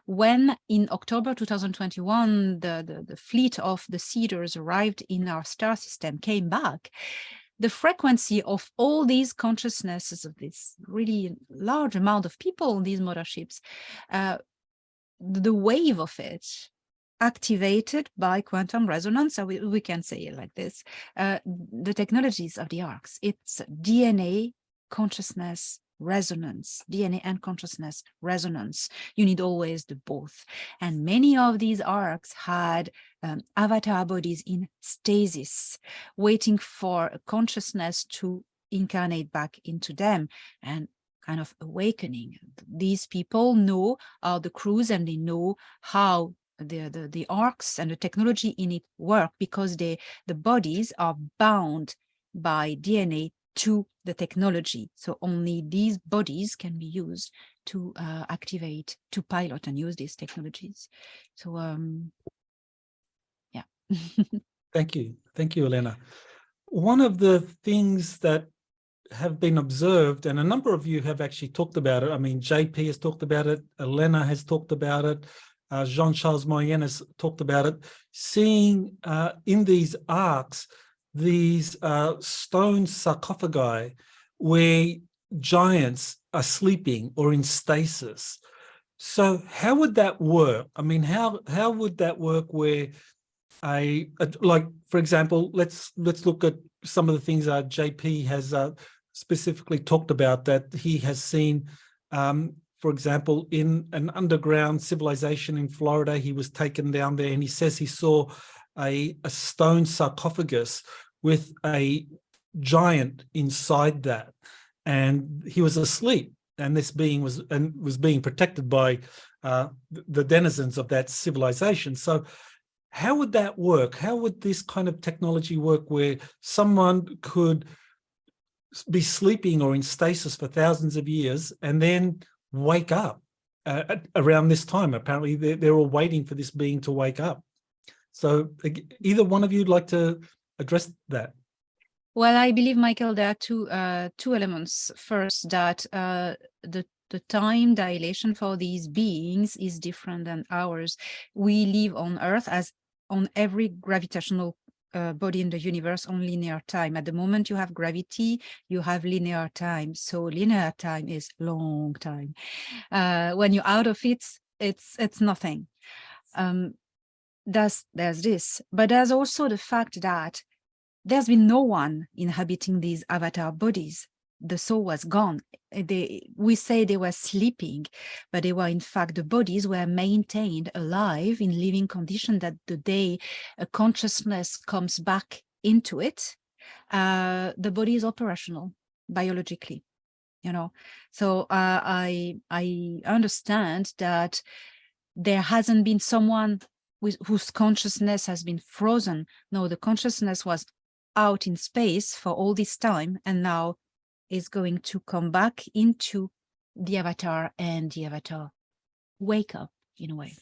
When in October 2021, the fleet of the Cedars arrived in our star system, came back, the frequency of all these consciousnesses of this really large amount of people on these motherships, the wave of it activated by quantum resonance, so we can say it like this, the technologies of the arcs. It's DNA consciousness resonance, DNA and consciousness resonance. You need always the both. And many of these arcs had avatar bodies in stasis, waiting for a consciousness to incarnate back into them and kind of awakening. These people know how the crews, and they know how the arcs and the technology in it work, because the bodies are bound by DNA to the technology. So only these bodies can be used to activate, to pilot and use these technologies. So yeah. Thank you, Elena. One of the things that have been observed, and a number of you have actually talked about it. I mean, JP has talked about it, Elena has talked about it, Jean-Charles Moyen has talked about it, seeing in these arcs, these stone sarcophagi where giants are sleeping or in stasis. So how would that work? I mean, how would that work where like, for example, let's look at some of the things JP has specifically talked about that he has seen. For example, in an underground civilization in Florida, he was taken down there and he says he saw a stone sarcophagus with a giant inside that, and he was asleep, and this being was being protected by the denizens of that civilization. So how would that work? How would this kind of technology work where someone could be sleeping or in stasis for thousands of years and then wake up around this time? Apparently they're all waiting for this being to wake up. So either one of you would like to address that? Well, I believe, Michael, there are two elements. First, that the time dilation for these beings is different than ours. We live on Earth, as on every gravitational body in the universe, on linear time. At the moment you have gravity, you have linear time. So linear time is long time. When you're out of it, it's nothing. There's this, but there's also the fact that there's been no one inhabiting these avatar bodies. The soul was gone. We say they were sleeping, but they were, in fact, the bodies were maintained alive in living condition, that the day a consciousness comes back into it, the body is operational biologically, you know. So I understand that there hasn't been someone whose consciousness has been frozen. No, the consciousness was out in space for all this time, and now is going to come back into the avatar, and the avatar wake up in a way.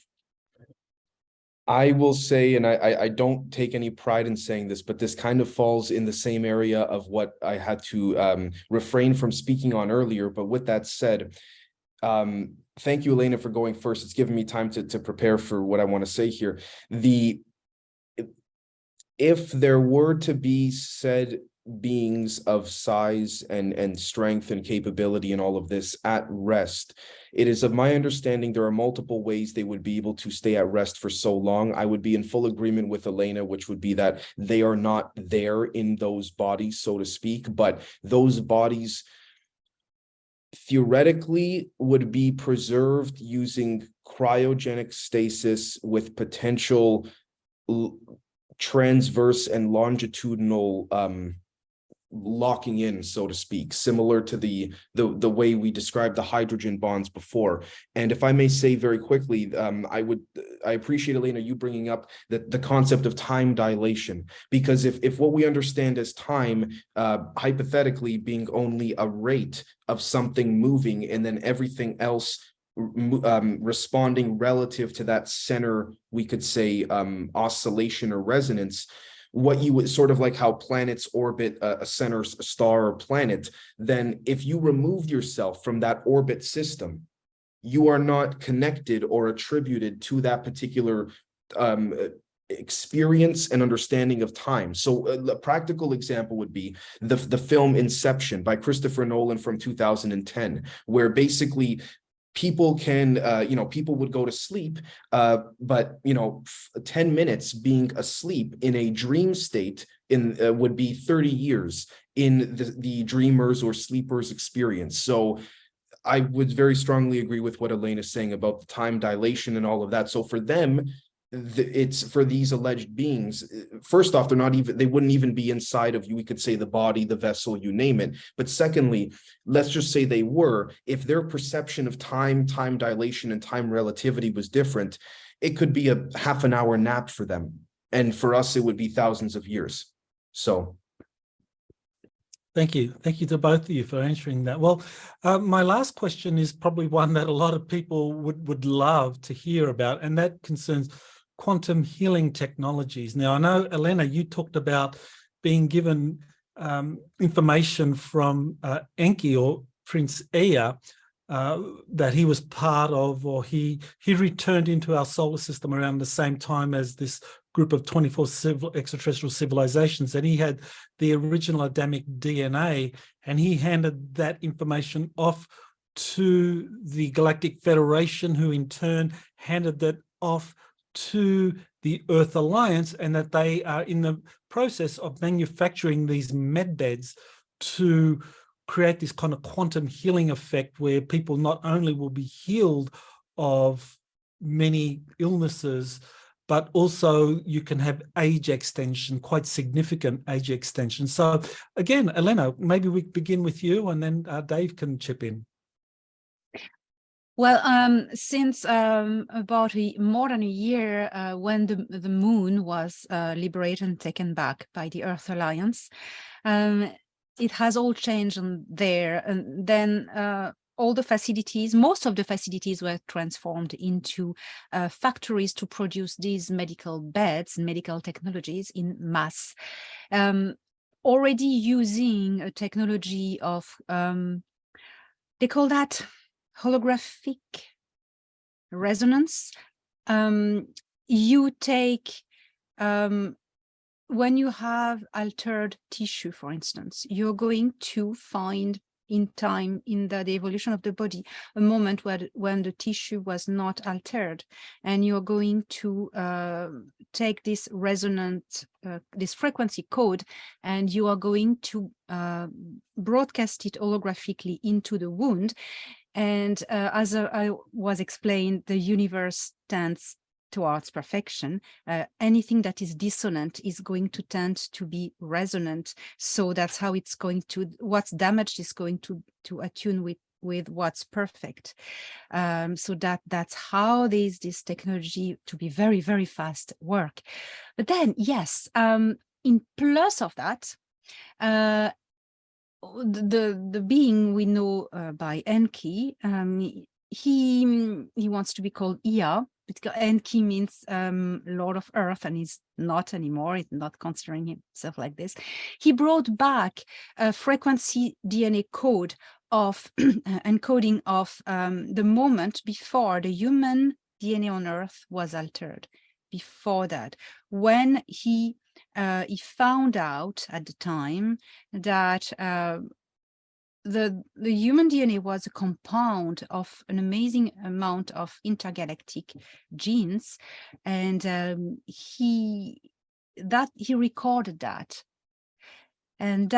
I will say, and I don't take any pride in saying this, but this kind of falls in the same area of what I had to refrain from speaking on earlier. But with that said, thank you, Elena, for going first. It's given me time to prepare for what I want to say here. If there were to be said beings of size and strength and capability and all of this at rest, it is of my understanding there are multiple ways they would be able to stay at rest for so long. I would be in full agreement with Elena, which would be that they are not there in those bodies, so to speak, but those bodies theoretically would be preserved using cryogenic stasis with potential transverse and longitudinal locking in, so to speak, similar to the way we described the hydrogen bonds before. And if I may say very quickly, I appreciate, Elena, you bringing up the concept of time dilation, because if what we understand as time, hypothetically being only a rate of something moving and then everything else responding relative to that center, we could say oscillation or resonance, what you would sort of like how planets orbit a center star or planet, then if you remove yourself from that orbit system, you are not connected or attributed to that particular experience and understanding of time. So a practical example would be the film Inception by Christopher Nolan from 2010, where basically people can, people would go to sleep, but 10 minutes being asleep in a dream state would be 30 years in the dreamers or sleepers experience. So I would very strongly agree with what Elena is saying about the time dilation and all of that. So for them, it's for these alleged beings, first off, they wouldn't even be inside of you, we could say the body, the vessel, you name it. But secondly, let's just say they were, if their perception of time dilation and time relativity was different, it could be a half an hour nap for them, and for us it would be thousands of years. So Thank you. Thank you to both of you for answering that. Well, my last question is probably one that a lot of people would love to hear about, and that concerns quantum healing technologies. Now, I know, Elena, you talked about being given information from Enki, or Prince Ea, that he was part of, or he returned into our solar system around the same time as this group of 24 extraterrestrial civilizations, and he had the original Adamic DNA, and he handed that information off to the Galactic Federation, who in turn handed that off to the Earth Alliance, and that they are in the process of manufacturing these medbeds to create this kind of quantum healing effect where people not only will be healed of many illnesses, but also you can have age extension, quite significant age extension. So again, Elena, maybe we begin with you, and then Dave can chip in. Well, since about more than a year, when the moon was liberated and taken back by the Earth Alliance, it has all changed on there. And then all the facilities, most of the facilities were transformed into factories to produce these medical beds and medical technologies in mass. Already using a technology of, they call that holographic resonance. You take, when you have altered tissue, for instance, you're going to find in time, in the evolution of the body, a moment when the tissue was not altered, and you're going to take this resonant, this frequency code, and you are going to broadcast it holographically into the wound. And as I was explained, the universe tends towards perfection. Anything that is dissonant is going to tend to be resonant. So that's how it's going to, what's damaged is going to attune with what's perfect. So that's how this technology, to be very, very fast, work. But then, yes, in plus of that, the being we know by Enki, he wants to be called Ea, because Enki means Lord of Earth, and he's not anymore. He's not considering himself like this. He brought back a frequency DNA code of encoding of the moment before the human DNA on Earth was altered. Before that, when he found out at the time that the human DNA was a compound of an amazing amount of intergalactic genes, and he recorded that, and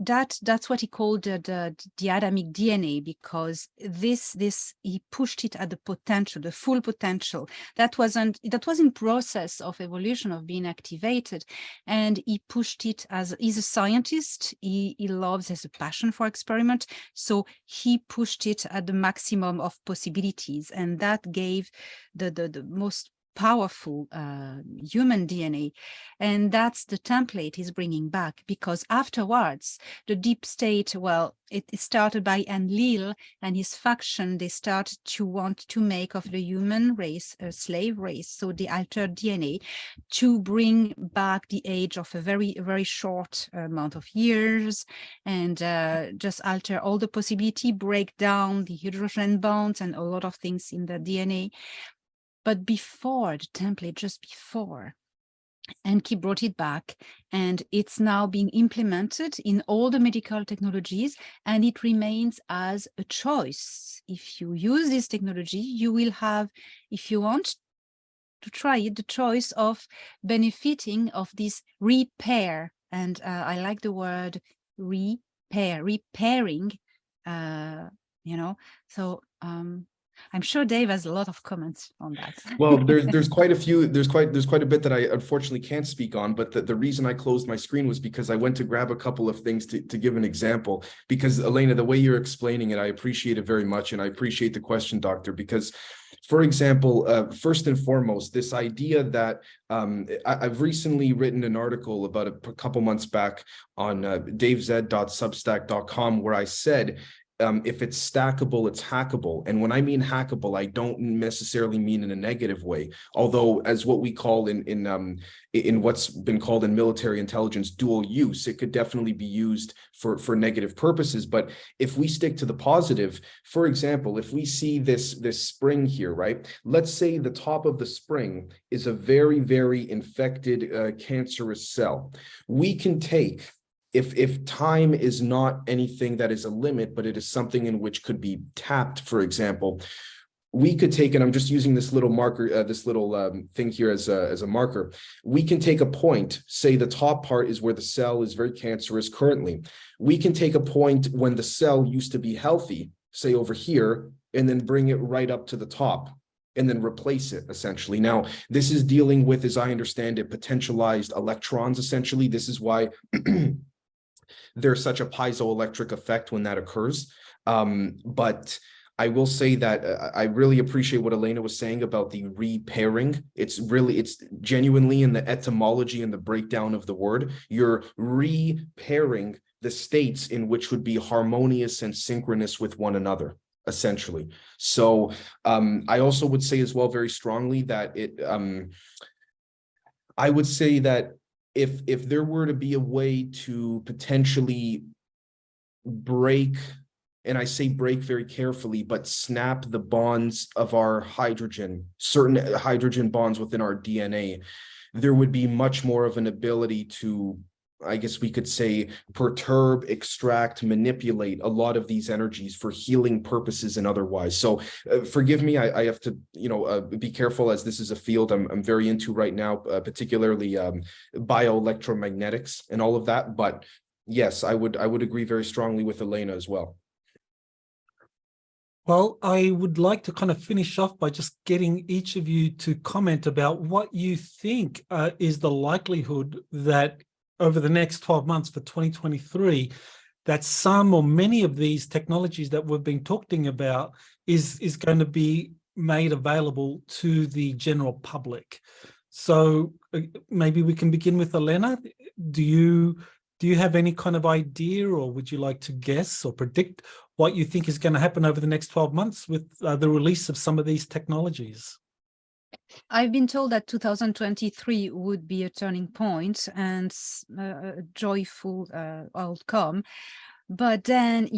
that's what he called the Adamic DNA, because this he pushed it at the potential, the full potential that was in process of evolution, of being activated, and he pushed it. As he's a scientist, he has a passion for experiment, so he pushed it at the maximum of possibilities, and that gave the most powerful human DNA. And that's the template he's bringing back, because afterwards the deep state, well, it started by Enlil and his faction. They started to want to make of the human race a slave race, so they altered DNA to bring back the age of a very, very short amount of years, and just alter all the possibility, break down the hydrogen bonds and a lot of things in the DNA. But before the template, just before, Enki brought it back, and it's now being implemented in all the medical technologies, and it remains as a choice. If you use this technology, you will have, if you want to try it, the choice of benefiting of this repair. And I like the word repair, repairing, so I'm sure Dave has a lot of comments on that. Well, there's quite a bit that I unfortunately can't speak on, but the reason I closed my screen was because I went to grab a couple of things to give an example. Because Elena, the way you're explaining it, I appreciate it very much, and I appreciate the question, Doctor, because For example, first and foremost, this idea that I've recently written an article about a couple months back on davez.substack.com where I said, if it's stackable, it's hackable. And when I mean hackable, I don't necessarily mean in a negative way. Although, as what we call in what's been called in military intelligence dual use, it could definitely be used for negative purposes. But if we stick to the positive, for example, if we see this spring here, right? Let's say the top of the spring is a very, very infected cancerous cell. We can take, if time is not anything that is a limit, but it is something in which could be tapped, for example, we could take, and I'm just using this little marker, this little thing here as a marker. We can take a point, say the top part is where the cell is very cancerous currently. We can take a point when the cell used to be healthy, say over here, and then bring it right up to the top, and then replace it, essentially. Now, this is dealing with, as I understand it, potentialized electrons, essentially. This is why there's such a piezoelectric effect when that occurs. But I will say that I really appreciate what Elena was saying about the repairing. It's genuinely in the etymology and the breakdown of the word. You're repairing the states in which would be harmonious and synchronous with one another, essentially. So I also would say as well very strongly that I would say that if there were to be a way to potentially break, and I say break very carefully, but snap the bonds of our hydrogen, certain hydrogen bonds within our DNA, there would be much more of an ability to, I guess we could say, perturb, extract, manipulate a lot of these energies for healing purposes and otherwise. So forgive me, I have to, be careful, as this is a field I'm very into right now, particularly bioelectromagnetics and all of that. But yes, I would agree very strongly with Elena as well. Well, I would like to kind of finish off by just getting each of you to comment about what you think is the likelihood that over the next 12 months for 2023, that some or many of these technologies that we've been talking about is going to be made available to the general public. So maybe we can begin with Elena. Do you have any kind of idea, or would you like to guess or predict what you think is going to happen over the next 12 months with the release of some of these technologies? I've been told that 2023 would be a turning point and a joyful outcome. But then,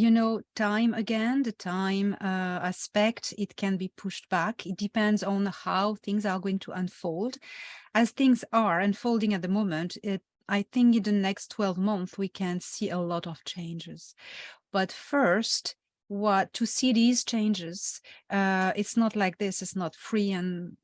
time again, the time aspect, it can be pushed back. It depends on how things are going to unfold. As things are unfolding at the moment, I think in the next 12 months, we can see a lot of changes. But first, to see these changes, it's not like this, it's not free, and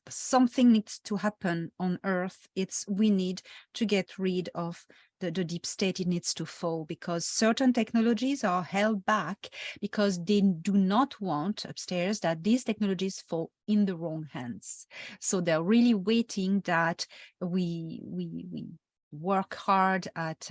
something needs to happen on Earth. We need to get rid of the deep state. It needs to fall, because certain technologies are held back because they do not want upstairs that these technologies fall in the wrong hands. So they're really waiting that we work hard at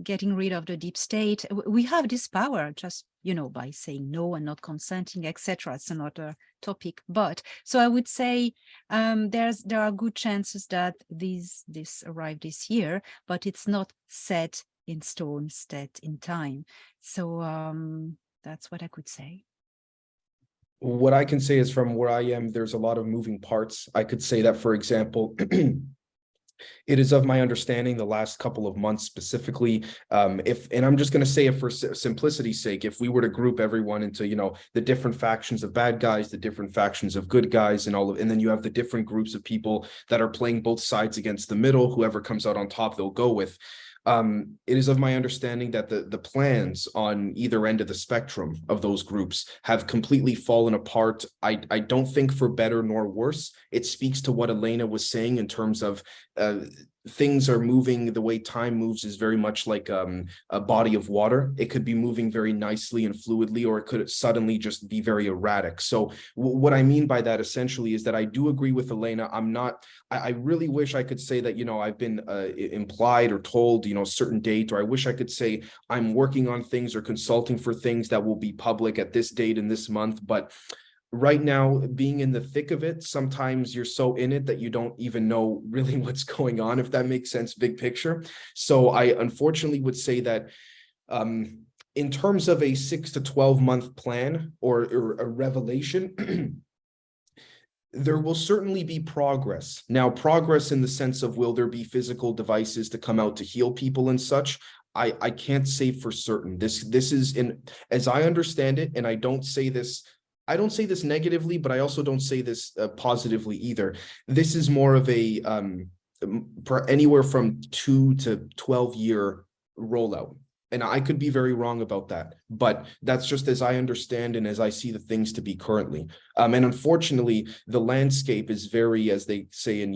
getting rid of the deep state. We have this power just, by saying no and not consenting, etc. It's another topic. But so I would say there are good chances that this arrive this year, but it's not set in stone, set in time. So that's what I could say. What I can say is, from where I am, there's a lot of moving parts. I could say that, for example, it is of my understanding the last couple of months specifically, and I'm just going to say it for simplicity's sake, if we were to group everyone into, the different factions of bad guys, the different factions of good guys, and then you have the different groups of people that are playing both sides against the middle, whoever comes out on top, they'll go with. It is of my understanding that the plans on either end of the spectrum of those groups have completely fallen apart. I don't think for better nor worse. It speaks to what Elena was saying in terms of things are moving. The way time moves is very much like a body of water. It could be moving very nicely and fluidly, or it could suddenly just be very erratic. So what I mean by that essentially is that I do agree with Elena. I really wish I could say that, I've been implied or told, certain date, or I wish I could say I'm working on things or consulting for things that will be public at this date in this month. But right now, being in the thick of it, sometimes you're so in it that you don't even know really what's going on, if that makes sense, big picture. So I unfortunately would say that in terms of a 6 to 12 month plan or a revelation, there will certainly be progress. Now, progress in the sense of, will there be physical devices to come out to heal people and such? I can't say for certain. This is, in as I understand it, and I don't say this negatively, but I also don't say this positively either. This is more of a anywhere from 2 to 12 year rollout. And I could be very wrong about that, but that's just as I understand and as I see the things to be currently. And unfortunately, the landscape is very, as they say in,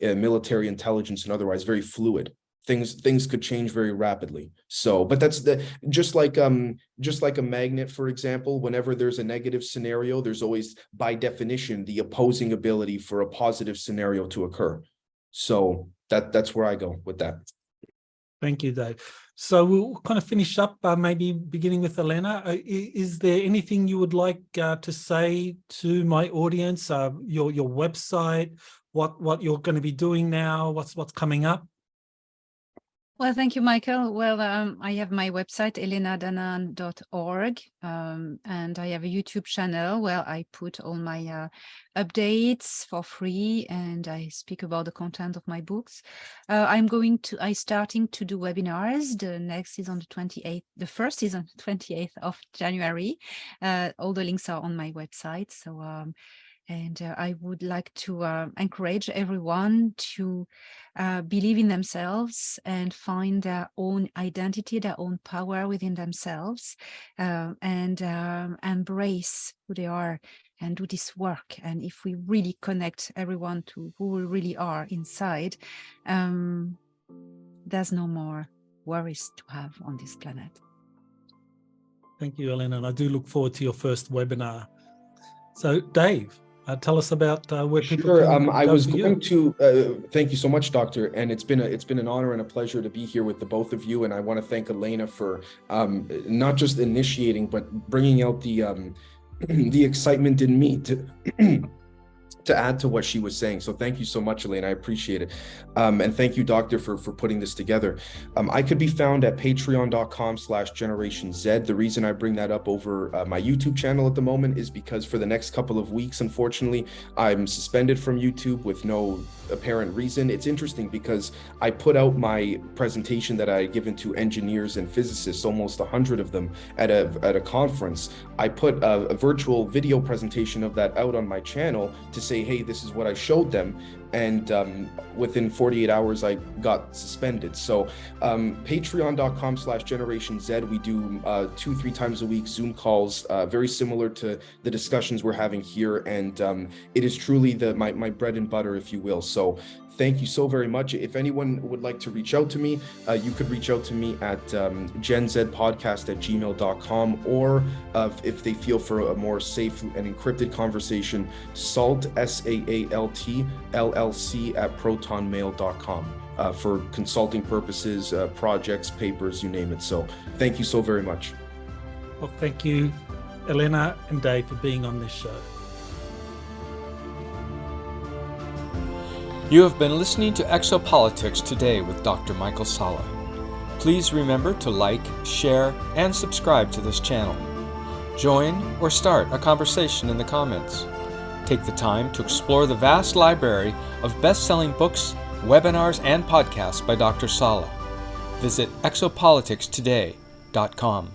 military intelligence and otherwise, very fluid. Things could change very rapidly. So, but that's just like a magnet, for example. Whenever there's a negative scenario, there's always, by definition, the opposing ability for a positive scenario to occur. So that's where I go with that. Thank you, Dave. So we'll kind of finish up, maybe beginning with Elena. Is there anything you would like to say to my audience? Your website, what you're going to be doing now, what's coming up? Well, thank you, Michael. Well, I have my website, elenadanaan.org, and I have a YouTube channel where I put all my updates for free, and I speak about the content of my books. I'm starting to do webinars. The next is on the 28th. The first is on the 28th of January. All the links are on my website. So, and I would like to encourage everyone to believe in themselves and find their own identity, their own power within themselves, and embrace who they are and do this work. And if we really connect everyone to who we really are inside, there's no more worries to have on this planet. Thank you, Elena. And I do look forward to your first webinar. So, Dave, tell us about where people can I go was for going you. to thank you so much, Doctor, and it's been an honor and a pleasure to be here with the both of you. And I want to thank Elena for not just initiating, but bringing out the excitement in me to add to what she was saying. So thank you so much, Elena. I appreciate it. And thank you, Doctor, for putting this together. I could be found at patreon.com/Generation Z. The reason I bring that up over my YouTube channel at the moment is because for the next couple of weeks, unfortunately, I'm suspended from YouTube with no apparent reason. It's interesting because I put out my presentation that I had given to engineers and physicists, almost 100 of them, at a conference. I put a virtual video presentation of that out on my channel to say, hey, this is what I showed them. And within 48 hours, I got suspended. So patreon.com/Generation Z, we do 2-3 times a week Zoom calls, very similar to the discussions we're having here. And it is truly my bread and butter, if you will. So thank you so very much. If anyone would like to reach out to me, you could reach out to me at genzpodcast@gmail.com, or if they feel for a more safe and encrypted conversation, SAALT, SAALT, LLC @protonmail.com for consulting purposes, projects, papers, you name it. So thank you so very much. Well, thank you, Elena and Dave, for being on this show. You have been listening to Exopolitics Today with Dr. Michael Salla. Please remember to like, share, and subscribe to this channel. Join or start a conversation in the comments. Take the time to explore the vast library of best-selling books, webinars, and podcasts by Dr. Salla. Visit exopoliticstoday.com.